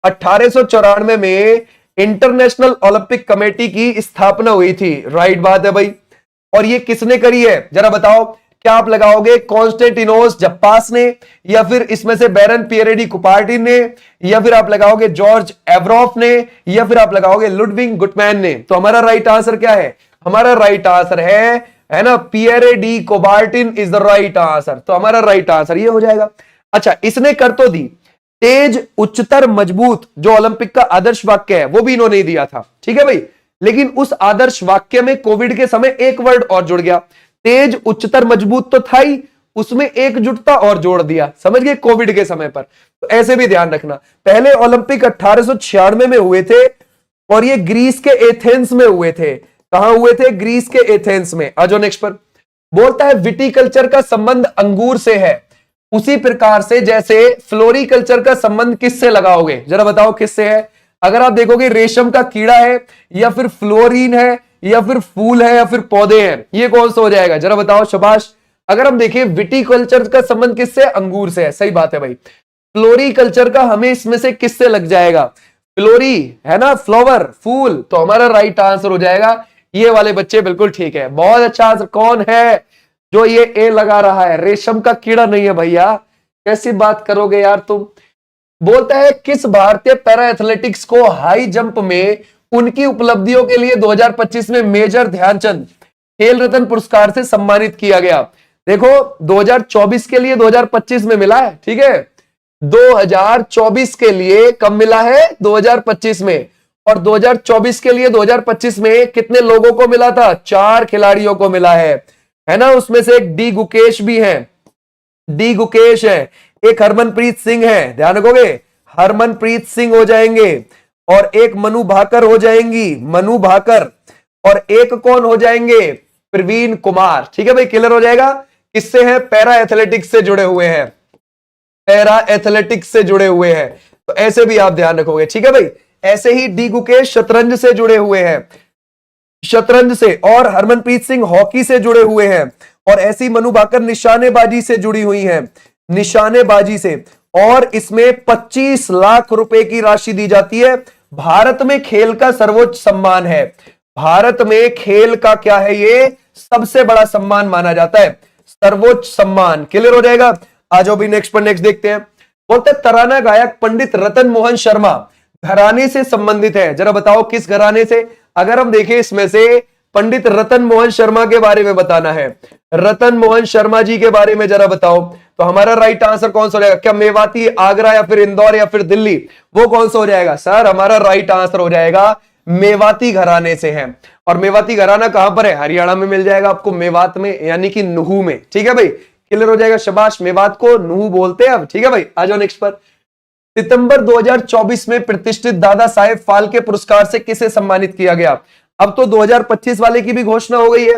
S1: 1894 में इंटरनेशनल ओलंपिक कमेटी की स्थापना हुई थी। राइट बात है भाई। और ये किसने करी है? जरा बताओ, क्या आप लगाओगे कॉन्स्टेंटिनोस जप्पास ने, या फिर इसमें से बैरन पियरेडी कुपार्टिन ने, या फिर आप लगाओगे जॉर्ज एवरोफ ने, या फिर आप लगाओगे लुडविग गुटमैन ने? तो हमारा राइट आंसर क्या है? हमारा राइट आंसर है ना, Pierre de Coubertin is the right answer. तो हमारा राइट आंसर ये हो जाएगा। अच्छा, इसने कर तो दी, तेज, उच्चतर, मजबूत, जो ओलंपिक का आदर्श वाक्य है वो भी इन्होंने ही दिया था। ठीक है भाई, लेकिन उस आदर्श वाक्य में कोविड के समय एक वर्ड और जुड़ गया। तेज, उच्चतर, मजबूत तो था ही, उसमें एकजुटता और जोड़ दिया, समझ गए, कोविड के समय पर। तो ऐसे भी ध्यान रखना। पहले ओलंपिक 1896 में हुए थे, और ये ग्रीस के एथेंस में हुए थे। कहां हुए थे? ग्रीस के एथेंस में। आ जाओ नेक्स्ट पर। बोलता है विटीकल्चर का संबंध अंगूर से है, उसी प्रकार से जैसे फ्लोरिकल्चर का संबंध किससे लगाओगे? जरा बताओ किससे है? अगर आप देखोगे रेशम का कीड़ा है, या फिर फ्लोरीन है, या फिर फूल है, या फिर पौधे हैं, ये कौन सा हो जाएगा? जरा बताओ, शाबाश। अगर हम देखें विटीकल्चर का संबंध किससे? अंगूर से है। सही बात है भाई। फ्लोरिकल्चर का हमें इसमें से किससे लग जाएगा? फ्लोरी है ना, फ्लावर, फूल, तो हमारा राइट आंसर हो जाएगा ये वाले बच्चे, बिल्कुल ठीक है। बहुत अच्छा आंसर। कौन है जो ये ए लगा रहा है? रेशम का कीड़ा नहीं है भैया, कैसी बात करोगे यार तुम। बोलता है किस भारतीय पैरा एथलेटिक्स को हाई जंप में उनकी उपलब्धियों के लिए 2025 में मेजर ध्यानचंद खेल रत्न पुरस्कार से सम्मानित किया गया? देखो 2024 के लिए 2025 में मिला है, ठीक है, 2024 के लिए कब मिला है? 2025 में। और 2024 के लिए 2025 में कितने लोगों को मिला था? 4 खिलाड़ियों को मिला है ना। उसमें से एक डी गुकेश भी है, डी गुकेश है, एक हरमनप्रीत सिंह है, ध्यान रखोगे, हरमनप्रीत सिंह हो जाएंगे, और एक मनु भाकर हो जाएंगी, मनु भाकर, और एक कौन हो जाएंगे? प्रवीण कुमार। ठीक है भाई, क्लियर हो जाएगा। किससे है? पैरा एथलेटिक्स से जुड़े हुए हैं, पैरा एथलेटिक्स से जुड़े हुए हैं, तो ऐसे भी आप ध्यान रखोगे। ठीक है भाई, ऐसे ही डी गुकेश शतरंज से जुड़े हुए हैं, शतरंज से, और हरमनप्रीत सिंह हॉकी से जुड़े हुए हैं, और ऐसी मनु भाकर निशानेबाजी से जुड़ी हुई हैं, निशानेबाजी से। और इसमें 25 लाख रुपए की राशि दी जाती है। भारत में खेल का सर्वोच्च सम्मान है, भारत में खेल का क्या है? ये सबसे बड़ा सम्मान माना जाता है, सर्वोच्च सम्मान। क्लियर हो जाएगा। आ जाओ भी नेक्स्ट पर, नेक्स्ट देखते हैं। बोलते तराना गायक पंडित रतन मोहन शर्मा घराने से संबंधित है, जरा बताओ किस घराने से? अगर हम देखें इसमें से पंडित रतन मोहन शर्मा के बारे में बताना है, रतन मोहन शर्मा जी के बारे में जरा बताओ, तो हमारा राइट आंसर कौन सा हो जाएगा? क्या मेवाती, आगरा, या फिर इंदौर, या फिर दिल्ली? वो कौन सा हो जाएगा? सर हमारा राइट आंसर हो जाएगा मेवाती घराने से है। और मेवाती घराना कहां पर है? हरियाणा में मिल जाएगा आपको, मेवात में, यानी कि नुहू में। ठीक है भाई, क्लियर हो जाएगा। शाबाश, मेवात को नुहू बोलते हैं अब। ठीक है भाई, आ जाओ नेक्स्ट पर। सितंबर 2024 में प्रतिष्ठित दादा साहेब फाल्के पुरस्कार से किसे सम्मानित किया गया? अब तो 2025 वाले की भी घोषणा हो गई है।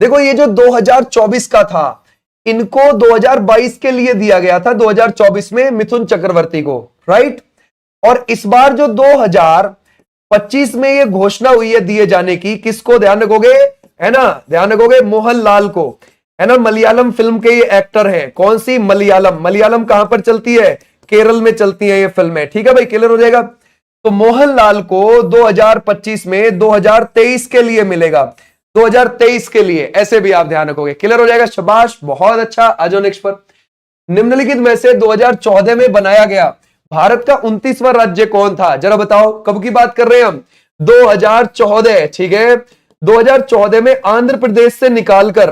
S1: देखो ये जो 2024 का था, इनको 2022 के लिए दिया गया था, 2024 में मिथुन चक्रवर्ती को, राइट। और इस बार जो 2025 में ये घोषणा हुई है दिए जाने की, किसको ध्यान रखोगे? है ना, ध्यान रखोगे मोहनलाल को, है ना। मलयालम फिल्म के ये एक्टर हैं। कौन सी? मलयालम। मलयालम कहां पर चलती है? केरल में चलती है ये फिल्में। ठीक है भाई, क्लियर हो जाएगा। तो मोहनलाल को 2025 में 2023 के लिए मिलेगा, 2023 के लिए, ऐसे भी आप ध्यान रखोगे। क्लियर हो जाएगा। शाबाश, बहुत अच्छा। आ जाओ नेक्स्ट पर। निम्नलिखित में से 2014 में बनाया गया भारत का 29वां राज्य कौन था? जरा बताओ, कब की बात कर रहे हैं हम? 2014। ठीक है, 2014 में आंध्र प्रदेश से निकालकर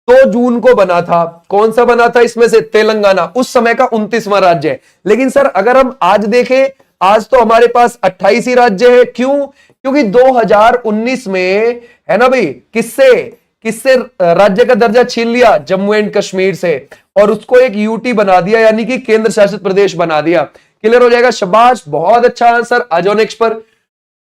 S1: 2 जून को बना था। कौन सा बना था इसमें से? तेलंगाना, उस समय का 29वां राज्य है। लेकिन सर अगर हम आज देखें, आज तो हमारे पास 28 ही राज्य है। क्यों? क्योंकि 2019 में, है ना भाई, किससे राज्य का दर्जा छीन लिया? जम्मू एंड कश्मीर से, और उसको एक यूटी बना दिया, यानी कि केंद्र शासित प्रदेश बना दिया। क्लियर हो जाएगा। शाबाश, बहुत अच्छा आंसर। आ जाओ नेक्स्ट पर।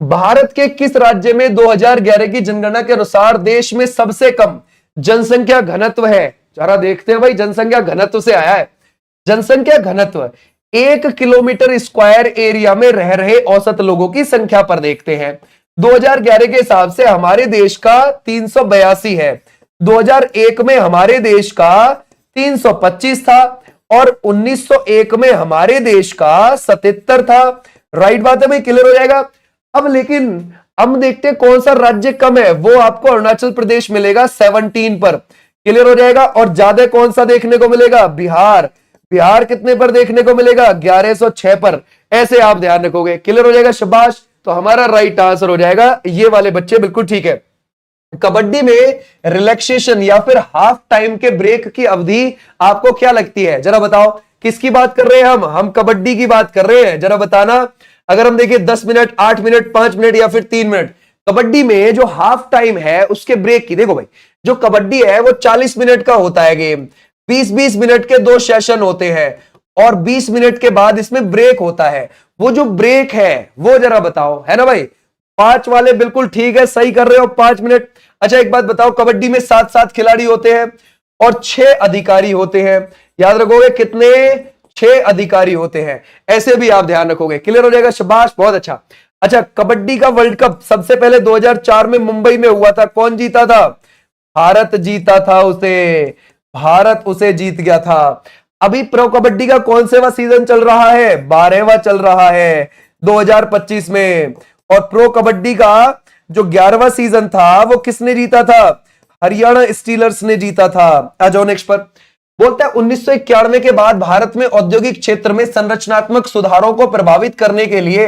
S1: भारत के किस राज्य में 2011 की जनगणना के अनुसार देश में सबसे कम जनसंख्या घनत्व है? जरा देखते हैं भाई, जनसंख्या घनत्व से आया है। जनसंख्या घनत्व 1 किलोमीटर स्क्वायर एरिया में रह रहे औसत लोगों की संख्या पर देखते हैं। 2011 के हिसाब से हमारे देश का 382 है, 2001 में हमारे देश का 325 था, और 1901 में हमारे देश का 77 था। राइट बात है भाई, क्लियर हो जाएगा। अब लेकिन हम देखते हैं कौन सा राज्य कम है, वो आपको अरुणाचल प्रदेश मिलेगा 17 पर। क्लियर हो जाएगा। और ज्यादा कौन सा देखने को मिलेगा? बिहार। बिहार कितने पर देखने को मिलेगा? 1106 पर। ऐसे आप ध्यान रखोगे। क्लियर हो जाएगा। शाबाश, तो हमारा राइट आंसर हो जाएगा ये वाले बच्चे, बिल्कुल ठीक है। कबड्डी में रिलैक्सेशन या फिर हाफ टाइम के ब्रेक की अवधि आपको क्या लगती है? जरा बताओ, किसकी बात कर रहे हैं हम कबड्डी की बात कर रहे हैं। जरा बताना। अगर हम देखिए 10 मिनट, 8 मिनट, 5 मिनट, या फिर 3 मिनट, कबड्डी में जो हाफ टाइम है उसके ब्रेक की, देखो भाई, जो कबड्डी है वो 40 मिनट का होता है गेम, 20-20 मिनट के 2 सेशन होते हैं, और 20 मिनट के बाद इसमें ब्रेक होता है। वो जो ब्रेक है वो जरा बताओ, है ना भाई। 5 वाले बिल्कुल ठीक है, सही कर रहे हो, 5 मिनट। अच्छा एक बात बताओ, कबड्डी में 7-7 खिलाड़ी होते हैं और 6 अधिकारी होते हैं। याद रखोगे कितने? 6 अधिकारी होते हैं। ऐसे भी आप ध्यान रखोगे। क्लियर हो जाएगा। शाबाश, बहुत अच्छा। अच्छा, कबड्डी का वर्ल्ड कप सबसे पहले 2004 में मुंबई में हुआ था। कौन जीता था? भारत जीता था उसे, भारत उसे जीत गया था। अभी प्रो कबड्डी का कौन सेवा सीजन चल रहा है? 12वां चल रहा है 2025 में। और प्रो कबड्डी का जो 11वां सीजन था वो किसने जीता था? हरियाणा स्टीलर्स ने जीता था। आ जाओ नेक्स्ट पर। बोलता है 1991 के बाद भारत में औद्योगिक क्षेत्र में संरचनात्मक सुधारों को प्रभावित करने के लिए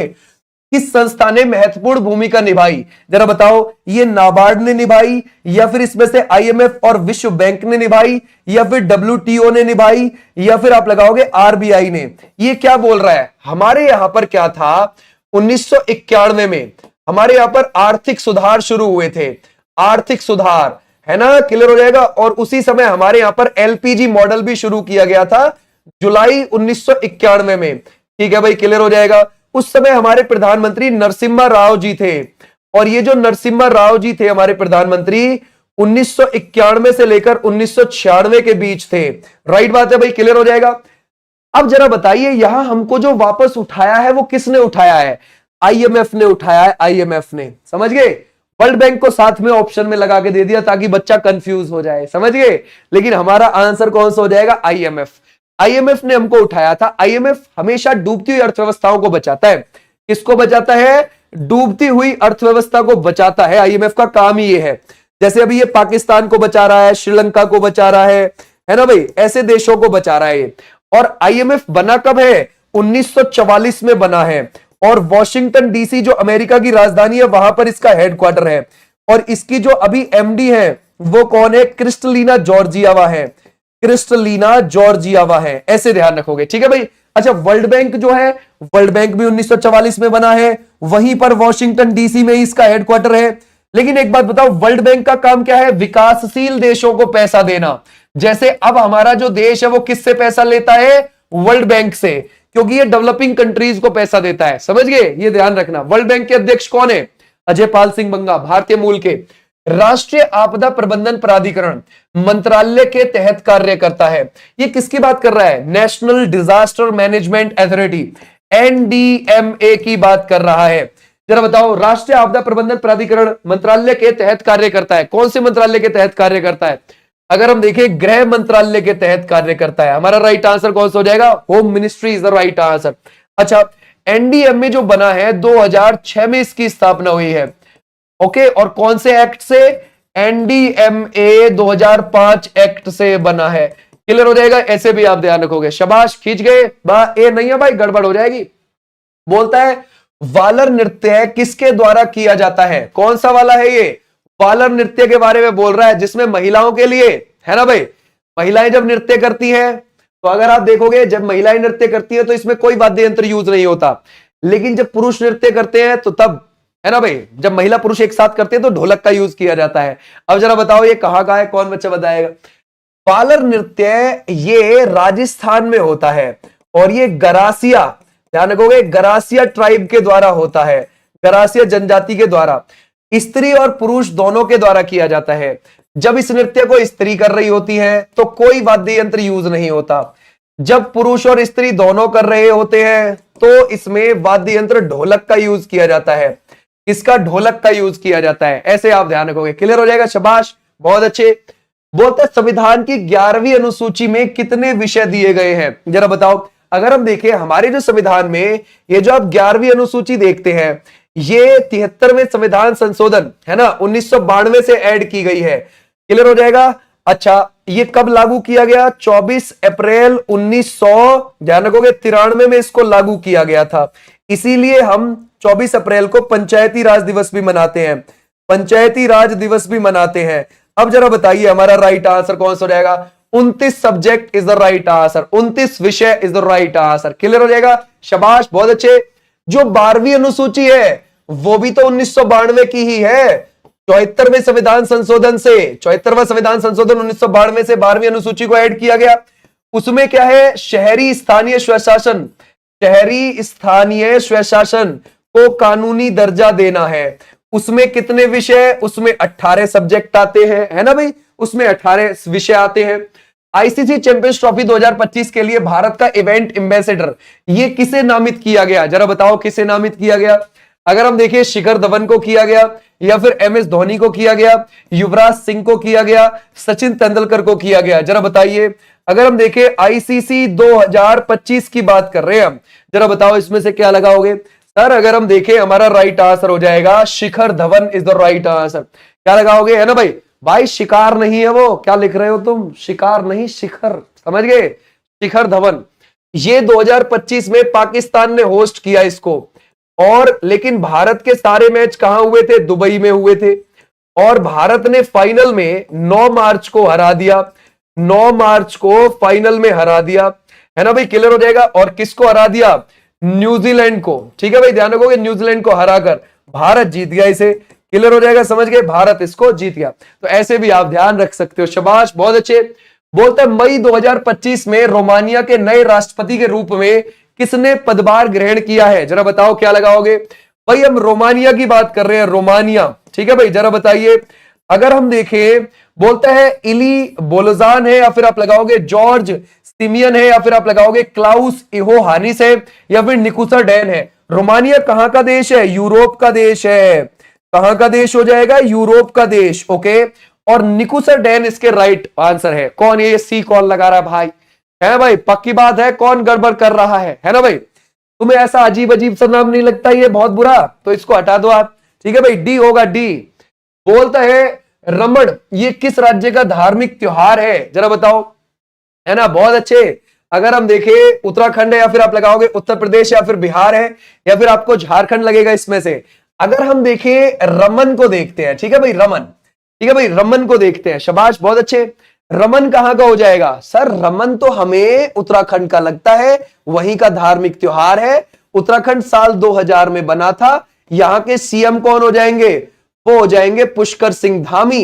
S1: किस संस्था ने महत्वपूर्ण भूमिका निभाई? जरा बताओ, ये नाबार्ड ने निभाई, या फिर इसमें से आईएमएफ और विश्व बैंक ने निभाई, या फिर डब्ल्यूटीओ ने निभाई, या फिर आप लगाओगे आरबीआई ने? ये क्या बोल रहा है? हमारे यहां पर क्या था 1991 में? हमारे यहां पर आर्थिक सुधार शुरू हुए थे, आर्थिक सुधार, है ना? क्लियर हो जाएगा। और उसी समय हमारे यहां पर एलपीजी मॉडल भी शुरू किया गया था जुलाई 1991 में। ठीक है भाई, क्लियर हो जाएगा। उस समय हमारे प्रधानमंत्री नरसिम्हा राव जी थे, और ये जो नरसिम्हा राव जी थे हमारे प्रधानमंत्री 1991 से लेकर 1996 के बीच थे। राइट बात है भाई, क्लियर हो जाएगा। अब जरा बताइए, यहां हमको जो वापस उठाया है वो किसने उठाया है? आईएमएफ ने उठाया है, आईएमएफ ने। समझ गए? वर्ल्ड बैंक को साथ में ऑप्शन में लगा के दे दिया ताकि बच्चा कंफ्यूज हो जाए, समझ गए? लेकिन हमारा आंसर कौन सा हो जाएगा? आईएमएफ। आईएमएफ ने हमको उठाया था। आईएमएफ हमेशा डूबती हुई अर्थव्यवस्थाओं को बचाता है। किसको बचाता है? डूबती हुई अर्थव्यवस्था को बचाता है। आईएमएफ का काम ही ये है। जैसे अभी ये पाकिस्तान को बचा रहा है, श्रीलंका को बचा रहा है ना भाई? ऐसे देशों को बचा रहा है ये। और आईएमएफ बना कब है? 1944 में बना है। और वॉशिंगटन डीसी जो अमेरिका की राजधानी है वहां पर इसका हेडक्वार्टर है। और इसकी जो अभी एमडी है वो कौन है? क्रिस्टलिना जॉर्जियावा है, क्रिस्टलिना जॉर्जियावा है। ऐसे ध्यान रखोगे, ठीक है भाई। अच्छा, वर्ल्ड बैंक जो है, वर्ल्ड बैंक भी 1944 में बना है, वहीं पर वॉशिंगटन डीसी में इसका हेडक्वार्टर है। लेकिन एक बात बताओ, वर्ल्ड बैंक का काम क्या है? विकासशील देशों को पैसा देना। जैसे अब हमारा जो देश है वो किससे पैसा लेता है? वर्ल्ड बैंक से, क्योंकि ये डेवलपिंग कंट्रीज को पैसा देता है। समझ गए? ये ध्यान रखना। वर्ल्ड बैंक के अध्यक्ष कौन है? अजय पाल सिंह बंगा, भारतीय मूल के। राष्ट्रीय आपदा प्रबंधन प्राधिकरण मंत्रालय के तहत कार्य करता है। ये किसकी बात कर रहा है? National disaster management authority, NDMA की बात कर रहा है। जरा बताओ, राष्ट्रीय आपदा प्रबंधन प्राधिकरण मंत्रालय के तहत कार्य करता है। कौन से मंत्रालय के तहत कार्य करता है? अगर हम देखें, गृह मंत्रालय के तहत कार्य करता है। हमारा राइट आंसर कौन सा हो जाएगा? Home ministry is the right answer. अच्छा, एनडीएमए जो बना है 2006 में इसकी स्थापना हुई है। ओके, और कौन से एक्ट से? एनडीएमए 2005 एक्ट से बना है। क्लियर हो जाएगा? ऐसे भी आप ध्यान रखोगे। शाबाश, खींच गए। ए नहीं है भाई, गड़बड़ हो जाएगी। बोलता है वालर नृत्य किसके द्वारा किया जाता है? कौन सा वाला है ये? वालर नृत्य के बारे में बोल रहा है, जिसमें महिलाओं के लिए, है ना भाई? महिलाएं जब नृत्य करती हैं, तो अगर आप देखोगे जब महिलाएं नृत्य करती हैं तो इसमें कोई वाद्य यंत्र यूज नहीं होता। लेकिन जब पुरुष नृत्य करते हैं तो तब, है ना भाई, जब महिला पुरुष एक साथ करते हैं तो ढोलक का यूज किया जाता है। अब जरा बताओ ये कहां का है? कौन बच्चा बताएगा? वालर नृत्य ये राजस्थान में होता है, और ये गरासिया, ध्यान रखोगे, गरासिया ट्राइब के द्वारा होता है, गरासिया जनजाति के द्वारा। स्त्री और पुरुष दोनों के द्वारा किया जाता है। जब इस नृत्य को स्त्री कर रही होती है तो कोई वाद्य यंत्र यूज नहीं होता। जब पुरुष और स्त्री दोनों कर रहे होते हैं तो इसमें वाद्य यंत्र ढोलक का यूज किया जाता है। इसका ढोलक का यूज किया जाता है। ऐसे आप ध्यान रखोगे। क्लियर हो जाएगा? शाबाश, बहुत अच्छे। बोलते हैं संविधान की 11वीं अनुसूची में कितने विषय दिए गए हैं? जरा बताओ। अगर हम देखें हमारे जो संविधान में ये जो आप 11वीं अनुसूची देखते हैं, ये 73वें संविधान संशोधन है ना, 1992 से ऐड की गई है। क्लियर हो जाएगा? अच्छा, ये कब लागू किया गया? 24 अप्रैल 1900, ध्यान रखोगे, 93 में इसको लागू किया गया था। इसीलिए हम 24 अप्रैल को पंचायती राज दिवस भी मनाते हैं, पंचायती राज दिवस भी मनाते हैं। अब जरा बताइए हमारा राइट आंसर कौन सा हो जाएगा? 29 subject is the right answer, 29 विषय is the right answer. Clear हो जाएगा? शाबाश, बहुत अच्छे। जो 12वीं अनुसूची है वो भी तो 1992 की ही है, 74वें संविधान संशोधन से। 74वां संविधान संशोधन 1992 से 12वीं अनुसूची को ऐड किया गया। उसमें क्या है? शहरी स्थानीय स्वशासन, शहरी स्थानीय स्वशासन को कानूनी दर्जा देना है। उसमें कितने विषय? उसमें 18 सब्जेक्ट आते हैं, है ना भाई? उसमें 18 विषय आते हैं। आईसीसी चैंपियंस ट्रॉफी 2025 के लिए भारत का इवेंट एम्बेसडर ये किसे नामित किया गया? जरा बताओ किसे नामित किया गया? अगर हम देखें, शिखर धवन को किया गया, या फिर एमएस धोनी को किया गया, युवराज सिंह को किया गया, सचिन तेंदुलकर को किया गया। जरा बताइए। अगर हम देखें आईसीसी 2025 की बात कर रहे हैं हम, जरा बताओ इसमें से क्या लगाओगे सर? अगर हम देखें हमारा राइट आंसर हो जाएगा Shikhar Dhawan is the right answer. क्या लगाओगे? है ना भाई? भाई शिकार नहीं है वो, क्या लिख रहे हो तुम? शिकार नहीं, शिखर, समझ गए? शिखर धवन। ये 2025 में पाकिस्तान ने होस्ट किया इसको, और लेकिन भारत के सारे मैच कहां हुए थे? दुबई में हुए थे, और भारत ने फाइनल में 9 मार्च को हरा दिया, 9 मार्च को फाइनल में हरा दिया, है ना भाई? क्लियर हो जाएगा। और किसको हरा दिया? न्यूजीलैंड को। ठीक है भाई, ध्यान रखोगे, न्यूजीलैंड को हराकर भारत जीत गया इसे। क्लियर हो जाएगा, समझ गए? भारत इसको जीत गया। तो ऐसे भी आप ध्यान रख सकते हो। शाबाश, बहुत अच्छे। बोलते हैं मई 2025 में रोमानिया के नए राष्ट्रपति के रूप में किसने पदभार ग्रहण किया है? जरा बताओ क्या लगाओगे? भाई हम रोमानिया की बात कर रहे हैं, रोमानिया। ठीक है भाई, जरा बताइए। अगर हम देखें, बोलता है इली बोलोजान है, या फिर आप लगाओगे जॉर्ज सिमियन है, या फिर आप लगाओगे क्लाउस इहोहानिस है, या फिर निकुसर डैन है। रोमानिया कहां का देश है? यूरोप का देश है। कहां का देश हो जाएगा? यूरोप का देश। ओके, और निकुसर डैन इसके राइट आंसर है। कौन ये सी कौन लगा रहा है भाई? है भाई, पक्की बात है, कौन गड़बड़ कर रहा है ना भाई? तुम्हें ऐसा अजीब अजीब सा नाम नहीं लगता ये बहुत बुरा? तो इसको हटा दो आप। ठीक है भाई, डी होगा, डी। बोलता है रमण ये किस राज्य का धार्मिक त्योहार है? जरा बताओ, है ना? बहुत अच्छे। अगर हम देखें उत्तराखंड है, या फिर आप लगाओगे उत्तर प्रदेश, या फिर बिहार है, या फिर आपको झारखंड लगेगा इसमें से। अगर हम देखें रमन को देखते हैं, ठीक है भाई, रमन। ठीक है भाई, रमन को देखते हैं। शाबाश, बहुत अच्छे। रमन कहां का हो जाएगा? सर रमन तो हमें उत्तराखंड का लगता है, वहीं का धार्मिक त्योहार है। उत्तराखंड साल 2000 में बना था। यहां के सीएम कौन हो जाएंगे? वो हो जाएंगे पुष्कर सिंह धामी।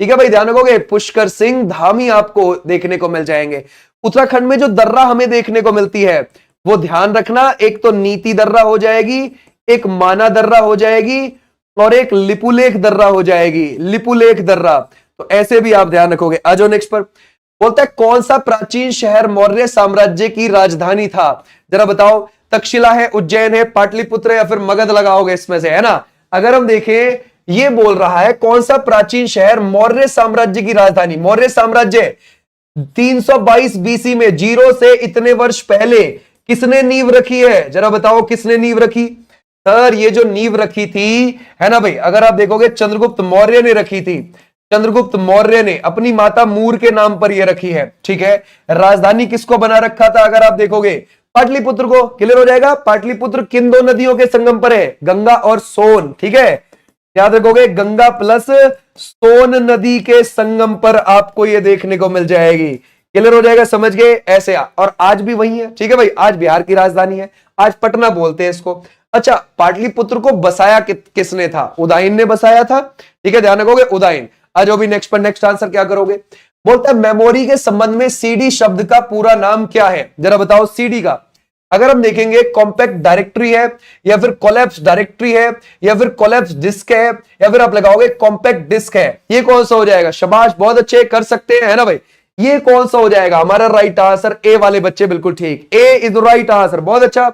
S1: ठीक है भाई, ध्यान रखोगे, पुष्कर सिंह धामी आपको देखने को मिल जाएंगे। उत्तराखंड में जो दर्रा हमें देखने को मिलती है, वो ध्यान रखना, एक तो नीति दर्रा हो जाएगी, एक माना दर्रा हो जाएगी, और एक लिपुलेख दर्रा हो जाएगी, लिपुलेख दर्रा। तो ऐसे भी आप ध्यान रखोगे। आ जाओ नेक्स्ट पर। बोलता है कौन सा प्राचीन शहर मौर्य साम्राज्य की राजधानी था? जरा बताओ। तक्षशिला है, उज्जैन है, पाटलिपुत्र, या फिर मगध लगाओगे इसमें से, है ना? अगर हम देखें, ये बोल रहा है कौन सा प्राचीन शहर मौर्य साम्राज्य की राजधानी। मौर्य साम्राज्य 322 बीसी में, 0 से इतने वर्ष पहले किसने नींव रखी है? जरा बताओ किसने नींव रखी? सर ये जो नींव रखी थी, है ना भाई, अगर आप देखोगे चंद्रगुप्त मौर्य ने रखी थी। चंद्रगुप्त मौर्य ने अपनी माता मूर के नाम पर यह रखी है। ठीक है, राजधानी किसको बना रखा था? अगर आप देखोगे पाटलिपुत्र को। क्लियर हो जाएगा। पाटलिपुत्र किन दो नदियों के संगम पर है? गंगा और सोन। ठीक है, याद रखोगे, गंगा प्लस सोन नदी के संगम पर आपको यह देखने को मिल जाएगी। क्लियर हो जाएगा, समझ गए? ऐसे और आज भी वही है। ठीक है भाई, आज बिहार की राजधानी है, आज पटना बोलते हैं इसको। अच्छा, पाटलिपुत्र को बसाया किसने था? उदयन ने बसाया था। ठीक है, ध्यान रखोगे, उदयन। आज भी नेक्स्ट पर, नेक्स्ट आंसर क्या करोगे? बोलता है मेमोरी के संबंध में सीडी शब्द का पूरा नाम क्या है? जरा बताओ सीडी का। अगर हम देखेंगे कॉम्पैक्ट डायरेक्टरी है, या फिर कोलैप्स डायरेक्टरी है, या फिर कोलैप्स डिस्क है, या फिर आप लगाओगे कॉम्पैक्ट डिस्क है। ये कौन सा हो जाएगा? शाबाश, बहुत अच्छे, कर सकते हैं, है ना भाई? ये कौन सा हो जाएगा? हमारा राइट आंसर ए वाले बच्चे, बिल्कुल ठीक, ए इज द राइट आंसर। बहुत अच्छा।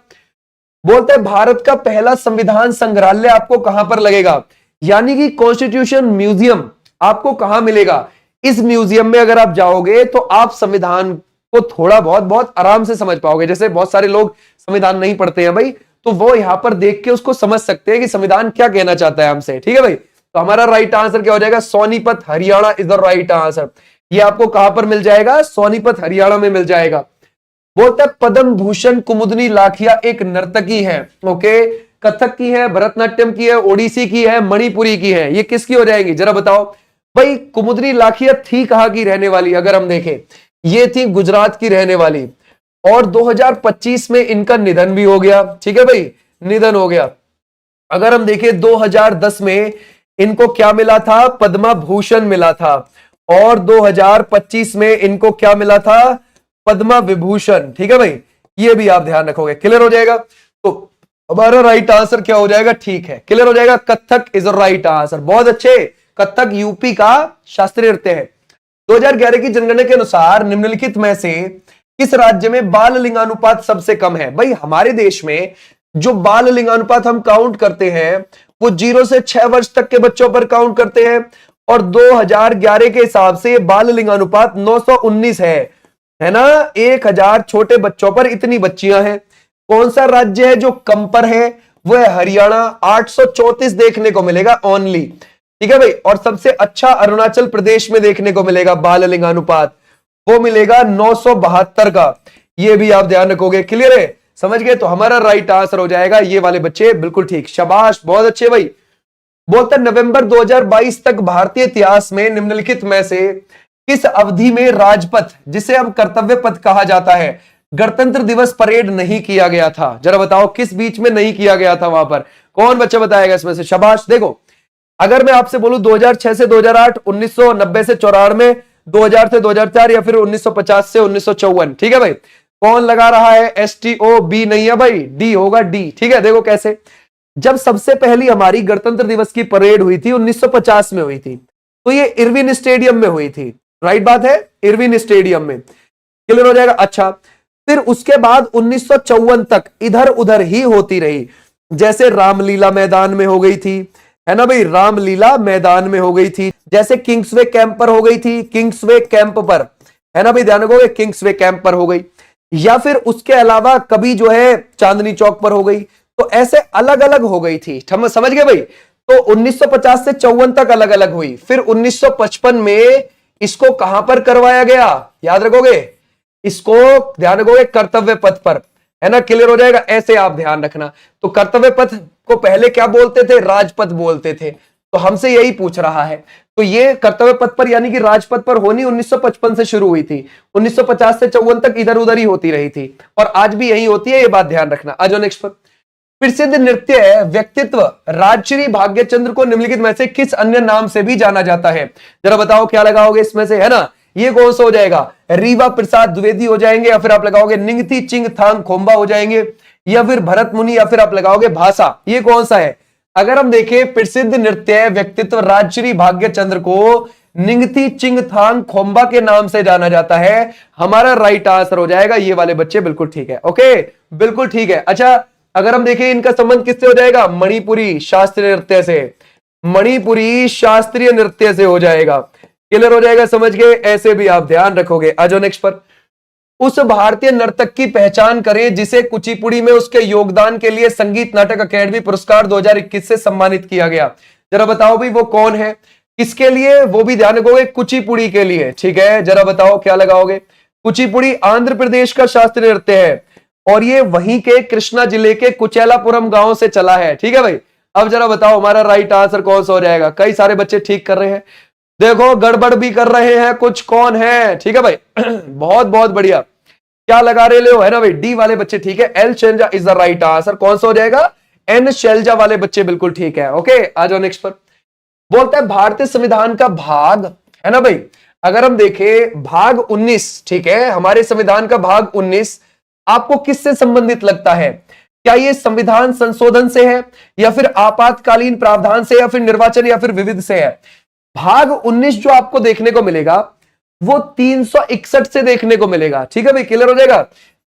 S1: बोलते हैं भारत का पहला संविधान संग्रहालय आपको कहां पर लगेगा? यानी कि कॉन्स्टिट्यूशन म्यूजियम आपको कहां मिलेगा? इस म्यूजियम में अगर आप जाओगे तो आप संविधान को थोड़ा बहुत आराम से समझ पाओगे। जैसे बहुत सारे लोग संविधान नहीं पढ़ते हैं भाई, तो वो यहां पर देख के उसको समझ सकते हैं कि संविधान क्या कहना चाहता है हमसे। ठीक है भाई, तो हमारा राइट आंसर क्या हो जाएगा? Sonipat Haryana is the right answer. ये आपको कहां पर मिल जाएगा? सोनीपत हरियाणा में मिल जाएगा। बोलता है पद्म भूषण कुमुदनी लाखिया एक नर्तकी है। ओके, कथक की है, भरतनाट्यम की है, ओडिसी की है, मणिपुरी की है। ये किसकी हो जाएगी? जरा बताओ भाई। कुमुदनी लाखिया थी कहां की रहने वाली? अगर हम देखें, ये थी गुजरात की रहने वाली, और 2025 में इनका निधन भी हो गया। ठीक है भाई, निधन हो गया। अगर हम देखें 2010 में इनको क्या मिला था? पद्मा भूषण मिला था, और 2025 में इनको क्या मिला था? पद्मा विभूषण। ठीक है भाई, ये भी आप ध्यान रखोगे। क्लियर हो जाएगा। तो हमारा राइट आंसर क्या हो जाएगा? ठीक है, क्लियर हो जाएगा। Kathak is right answer. बहुत अच्छे। कथक यूपी का शास्त्रीय नृत्य है। 2011 की जनगणना के अनुसार निम्नलिखित में से किस राज्य में बाल लिंगानुपात सबसे कम है? भाई हमारे देश में जो बाल लिंगानुपात हम काउंट करते हैं वो 0 से 6 वर्ष तक के बच्चों पर काउंट करते हैं, और 2011 के हिसाब से बाल लिंगानुपात 919 है। है ना, 1000 छोटे बच्चों पर इतनी बच्चियां हैं। कौन सा राज्य है जो कम पर है? वो है हरियाणा, 834 देखने को मिलेगा ओनली। ठीक है भाई। और सबसे अच्छा अरुणाचल प्रदेश में देखने को मिलेगा बाल लिंगानुपात, वो मिलेगा 972 का। ये भी आप ध्यान रखोगे। क्लियर है? समझ गए? तो हमारा राइट आंसर हो जाएगा ये वाले बच्चे, बिल्कुल ठीक, शाबाश, बहुत अच्छे भाई। बोलता नवंबर 2022 तक भारतीय इतिहास में निम्नलिखित में से किस अवधि में राजपथ, जिसे अब कर्तव्य पथ कहा जाता है, गणतंत्र दिवस परेड नहीं किया गया था? जरा बताओ किस बीच में नहीं किया गया था वहां पर? कौन बच्चा बताएगा इसमें से? शाबाश। देखो, अगर मैं आपसे बोलूं 2006 से 2008, 1990 से 94, 2000 से 2004 या फिर 1950 से 1954, ठीक है भाई? कौन लगा रहा है? STO बी नहीं है भाई, डी होगा, डी। ठीक है, देखो कैसे। जब सबसे पहली हमारी गणतंत्र दिवस की परेड हुई थी 1950 में हुई थी, तो ये इरविन स्टेडियम में हुई थी। राइट बात है, इरविन स्टेडियम में। क्लियर हो जाएगा? अच्छा, फिर उसके बाद 1954 तक इधर उधर ही होती रही, जैसे रामलीला मैदान में हो गई थी, है ना भाई, रामलीला मैदान में हो गई थी, जैसे किंग्सवे कैंप पर हो गई थी, किंग्सवे कैंप पर, है ना भाई, ध्यान रखोगे, किंग्सवे कैंप पर हो गई, या फिर उसके अलावा कभी जो है चांदनी चौक पर हो गई। तो ऐसे अलग अलग हो गई थी, समझ गए भाई? तो 1950 से 54 तक अलग अलग हुई, फिर 1955 में इसको कहां पर करवाया गया? याद रखोगे, इसको ध्यान रखोगे, कर्तव्य पथ पर, है ना? क्लियर हो जाएगा? ऐसे आप ध्यान रखना। तो कर्तव्य पथ को पहले क्या बोलते थे? राजपथ बोलते थे। तो हमसे यही पूछ रहा है। तो ये कर्तव्य पथ पर यानी कि राजपथ पर होनी 1955 से शुरू हुई थी, 1950 से 54 तक इधर उधर ही होती रही थी, और आज भी यही होती है, ये बात ध्यान रखना। आ जाओ नेक्स्ट पर। प्रसिद्ध नृत्य व्यक्तित्व राजश्री भाग्यचंद्र को निम्नलिखित में से किस अन्य नाम से भी जाना जाता है? जरा बताओ क्या लगाओगे इसमें से, है ना? ये कौन सा हो जाएगा? रीवा प्रसाद द्विवेदी हो जाएंगे, या फिर आप लगाओगे निंगथी चिंग थांग खोम्बा हो जाएंगे, या फिर भरत मुनि, या फिर आप लगाओगे भाषा। ये कौन सा है? अगर हम देखें, प्रसिद्ध नृत्य व्यक्तित्व राजश्री भाग्यचंद्र को निंगथी चिंग थांग खोम्बा के नाम से जाना जाता है। हमारा राइट आंसर हो जाएगा ये वाले बच्चे, बिल्कुल ठीक है। ओके, बिल्कुल ठीक है। अच्छा, अगर हम देखें इनका संबंध किससे हो जाएगा? मणिपुरी शास्त्रीय नृत्य से, मणिपुरी शास्त्रीय नृत्य से हो जाएगा। क्लियर हो जाएगा? समझ गए? ऐसे भी आप ध्यान रखोगे। आ जाओ नेक्स्ट पर। उस भारतीय नर्तक की पहचान करें जिसे कुचिपुड़ी में उसके योगदान के लिए संगीत नाटक अकेडमी पुरस्कार 2021 से सम्मानित किया गया। जरा बताओ भाई वो कौन है, किसके लिए? वो भी ध्यान रखोगे, कुचिपुड़ी के लिए। ठीक है, जरा बताओ क्या लगाओगे? कुचिपुड़ी आंध्र प्रदेश का शास्त्रीय नृत्य है, और ये वहीं के कृष्णा जिले के कुचेलापुरम गांव से चला है। ठीक है भाई। अब जरा बताओ हमारा राइट आंसर कौन सा हो जाएगा? कई सारे बच्चे ठीक कर रहे हैं, देखो गड़बड़ भी कर रहे हैं कुछ। कौन है? ठीक है भाई बहुत बहुत बढ़िया, क्या लगा रहे हो, है ना भाई? डी वाले बच्चे ठीक है, L Shailaja is the right answer. कौन सा हो जाएगा? एन शैलजा वाले बच्चे बिल्कुल ठीक है। ओके, आ जाओ नेक्स्ट पर। बोलता है भारतीय संविधान का भाग, है ना भाई, अगर हम देखें भाग 19, ठीक है, हमारे संविधान का भाग 19 आपको किससे संबंधित लगता है? क्या ये संविधान संशोधन से है, या फिर आपातकालीन प्रावधान से, या फिर निर्वाचन, या फिर विविध से है? भाग 19 जो आपको देखने को मिलेगा वो 361 से देखने को मिलेगा। ठीक है भाई, क्लियर हो जाएगा?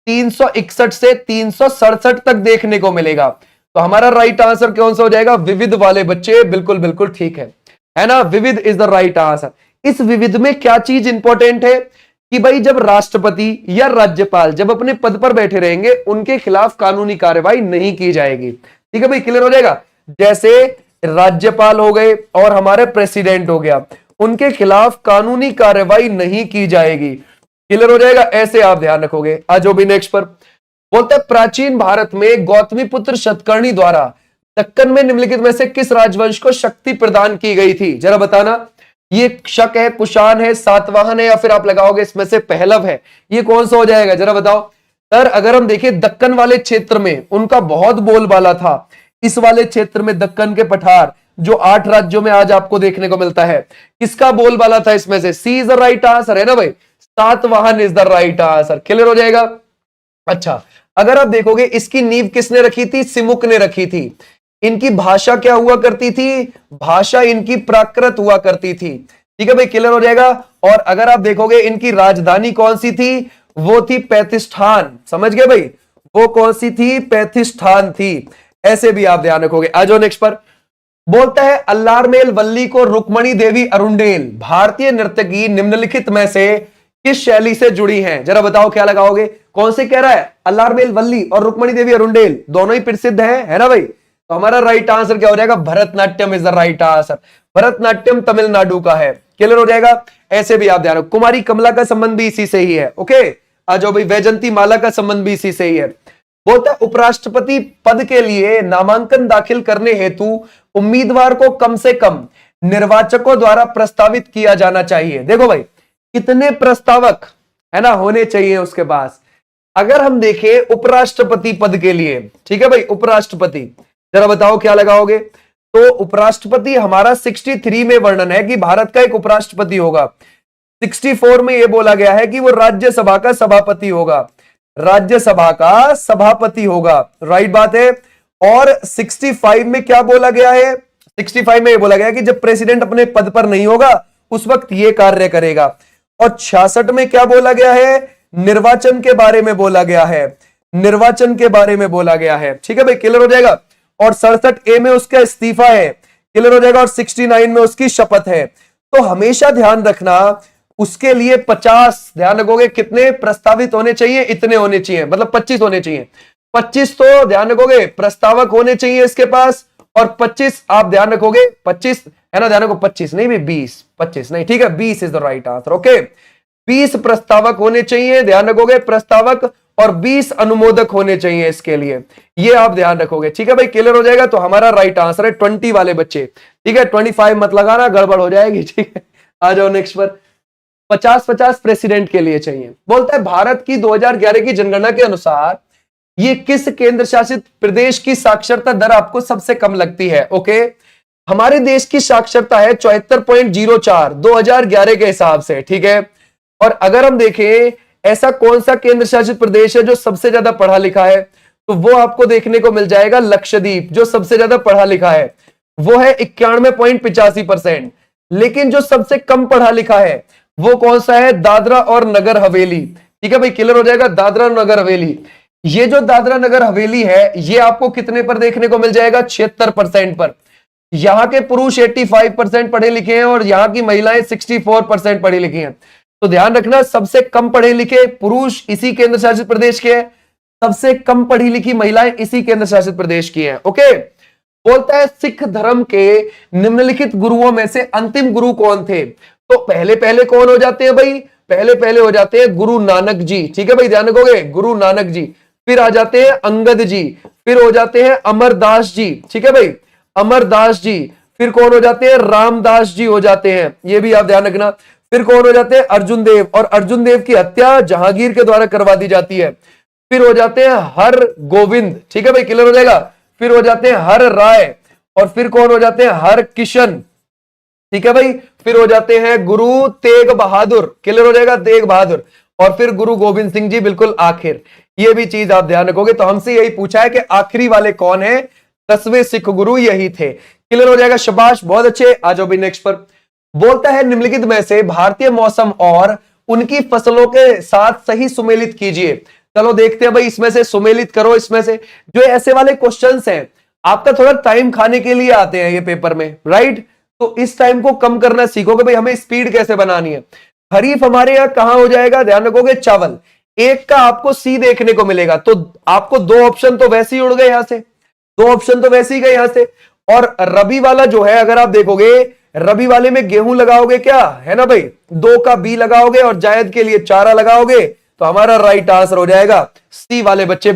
S1: 361 से 367 तक देखने को मिलेगा। तो हमारा राइट आंसर कौन सा हो जाएगा? विविध वाले बच्चे, बिल्कुल बिल्कुल ठीक है ना? विविध इज द राइट आंसर। इस विविध में क्या चीज इंपॉर्टेंट है कि भाई जब राष्ट्रपति या राज्यपाल जब अपने पद पर बैठे रहेंगे उनके खिलाफ कानूनी कार्रवाई नहीं की जाएगी। ठीक है भाई, क्लियर हो जाएगा? जैसे राज्यपाल हो गए और हमारे प्रेसिडेंट हो गया, उनके खिलाफ कानूनी कार्रवाई नहीं की जाएगी। क्लियर हो जाएगा? ऐसे आप ध्यान रखोगे। आज भी नेक्स्ट पर बोलते हैं प्राचीन भारत में गौतमीपुत्र शतकर्णी द्वारा दक्कन में निम्नलिखित में से किस राजवंश को शक्ति प्रदान की गई थी? जरा बताना। ये शक है, कुषाण है, सातवाहन है, या फिर आप लगाओगे इसमें से पहलव है? ये कौन सा हो जाएगा? जरा बताओ सर। अगर हम देखें दक्कन वाले क्षेत्र में उनका बहुत बोलबाला था। इस वाले क्षेत्र में दक्कन के पठार जो 8 राज्यों में आज आपको देखने को मिलता है, किसका बोलबाला था इसमें से? सी इज द राइट आंसर, है ना भाई? Satavahana is the right answer. Clear हो जाएगा? अच्छा, अगर आप देखोगे इसकी नींव किसने रखी थी? सिमुक ने रखी थी। इनकी भाषा क्या हुआ करती थी? भाषा इनकी प्राकृत हुआ करती थी। ठीक है भाई, क्लियर हो जाएगा? और अगर आप देखोगे इनकी राजधानी कौन सी थी? वो थी पैथिष्ठान। समझ गए भाई? वो कौन सी थी? पैथिष्ठान थी। ऐसे भी आप ध्यान रखोगे। आ जाओ नेक्स्ट पर। बोलता है अल्लारमेल वल्ली को रुक्मणी देवी अरुंडेल भारतीय नर्तकी निम्नलिखित में से किस शैली से जुड़ी हैं? जरा बताओ क्या लगाओगे? कौन से कह रहा है? अल्लारमेल वल्ली और रुक्मणी देवी अरुंडेल दोनों ही प्रसिद्ध हैं, है ना भाई? तो हमारा राइट आंसर क्या हो जाएगा? Bharatanatyam is the right answer. Bharatanatyam Tamil Nadu का है। क्लियर हो जाएगा? ऐसे भी आप ध्यान रखो। कुमारी कमला का संबंध भी इसी से ही है। ओके, आ जाओ भाई। वैजंती माला का संबंध भी इसी से ही है। बोलता है उपराष्ट्रपति पद के लिए नामांकन दाखिल करने हेतु उम्मीदवार को कम से कम निर्वाचकों द्वारा प्रस्तावित किया जाना चाहिए। देखो भाई, कितने प्रस्तावक है ना होने चाहिए उसके पास? अगर हम देखें उपराष्ट्रपति पद के लिए, ठीक है भाई, उपराष्ट्रपति, जरा बताओ क्या लगाओगे? तो उपराष्ट्रपति हमारा 63 में वर्णन है कि भारत का एक उपराष्ट्रपति होगा। 64 में यह बोला गया है कि वो राज्यसभा का सभापति होगा। राज्यसभा का सभापति होगा, राइट बात है। और 65 में क्या बोला गया है? 65 में यह बोला गया है कि जब प्रेसिडेंट अपने पद पर नहीं होगा उस वक्त ये कार्य करेगा। और 66 में क्या बोला गया है? निर्वाचन के बारे में बोला गया है। निर्वाचन के बारे में बोला गया है, ठीक है भाई, क्लियर हो जाएगा। और 67 में उसका इस्तीफा है, क्लियर हो जाएगा। और 69 में उसकी शपथ है। तो हमेशा ध्यान रखना, उसके लिए 50 ध्यान रखोगे कितने प्रस्तावित होने चाहिए? इतने होने चाहिए, मतलब 25 होने चाहिए। 25 तो ध्यान रखोगे प्रस्तावक होने चाहिए इसके पास, और 25 आप ध्यान रखोगे 25 है ना, ध्यान रखो 25 नहीं भी 20, 25 नहीं, ठीक है, 20 is the right answer. Okay, 20 प्रस्तावक होने चाहिए, ध्यान रखोगे प्रस्तावक, और 20 अनुमोदक होने चाहिए इसके लिए, ये आप ध्यान रखोगे, ठीक है भाई, क्लियर हो जाएगा। तो हमारा राइट आंसर है 20 वाले बच्चे, ठीक है। 25 मत लगाना, गड़बड़ हो जाएगी, ठीक है। आ जाओ नेक्स्ट पर। 50-50 प्रेसिडेंट के लिए चाहिए। बोलता है भारत की 2011 की जनगणना के अनुसार ये किस केंद्र शासित प्रदेश की साक्षरता दर आपको सबसे कम लगती है? ओके, हमारे देश की साक्षरता है 74.04 2011 के हिसाब से, ठीक है। और अगर हम देखें ऐसा कौन सा केंद्र शासित प्रदेश है जो सबसे ज्यादा पढ़ा लिखा है, तो वो आपको देखने को मिल जाएगा लक्षद्वीप, जो सबसे ज्यादा पढ़ा लिखा है वो है 91.85%। लेकिन जो सबसे कम पढ़ा लिखा है वो कौन सा है? दादरा और नगर हवेली, ठीक है भाई, क्लियर हो जाएगा। दादरा और नगर हवेली, ये जो दादरा नगर हवेली है ये आपको कितने पर देखने को मिल जाएगा? 76% पर। यहां के पुरुष 85% पढ़े लिखे हैं और यहां की महिलाएं 64% पढ़ी लिखी हैं। तो ध्यान रखना, सबसे कम पढ़े लिखे पुरुष इसी केंद्र शासित प्रदेश के हैं, सबसे कम पढ़ी लिखी महिलाएं इसी केंद्र शासित प्रदेश की हैं। ओके, बोलता है सिख धर्म के निम्नलिखित गुरुओं में से अंतिम गुरु कौन थे? तो पहले पहले कौन हो जाते हैं भाई? पहले पहले हो जाते हैं गुरु नानक जी, ठीक है भाई, ध्यान रखोगे, गुरु नानक जी। फिर आ जाते हैं अंगद जी, फिर हो जाते हैं अमरदास जी, ठीक है भाई, अमरदास जी। फिर कौन हो जाते हैं? रामदास जी हो जाते हैं, ये भी आप ध्यान रखना। फिर कौन हो जाते हैं? अर्जुन देव, और अर्जुन देव की हत्या जहांगीर के द्वारा करवा दी जाती है। फिर हो जाते हैं हर गोविंद, ठीक है भाई, क्लियर हो जाएगा। फिर हो जाते हैं हर राय, और फिर कौन हो जाते हैं? हर किशन, ठीक है भाई। फिर हो जाते हैं गुरु तेग बहादुर, क्लियर हो जाएगा, तेग बहादुर। और फिर गुरु गोविंद सिंह जी बिल्कुल आखिर, ये भी चीज आप ध्यान रखोगे। तो हमसे यही पूछा है कि आखिरी वाले कौन है? 10वें सिख गुरु यही थे, क्लियर हो जाएगा, शाबाश, बहुत अच्छे। आ जाओ भाई नेक्स्ट पर। बोलता है निम्नलिखित में से भारतीय मौसम और उनकी फसलों के साथ सही सुमेलित कीजिए। चलो देखते हैं भाई, इसमें से सुमेलित करो। इसमें से जो ऐसे वाले क्वेश्चंस हैं आपका थोड़ा टाइम खाने के लिए आते हैं ये पेपर में, राइट? तो इस टाइम को कम करना सीखोगे भाई, हमें स्पीड कैसे बनानी है। खरीफ हमारे यहाँ कहां हो जाएगा? ध्यान रखोगे, चावल। एक का आपको सी देखने को मिलेगा, तो आपको 2 ऑप्शन तो वैसे ही उड़ गए यहां से, 2 ऑप्शन तो वैसे ही गए यहां से। और रबी वाला जो है, अगर आप देखोगे रबी वाले में गेहूं लगाओगे क्या, है ना भाई, 2 का बी लगाओगे और जायद के लिए चारा लगाओगे, तो हमारा राइट आंसर हो जाएगा सी वाले बच्चे।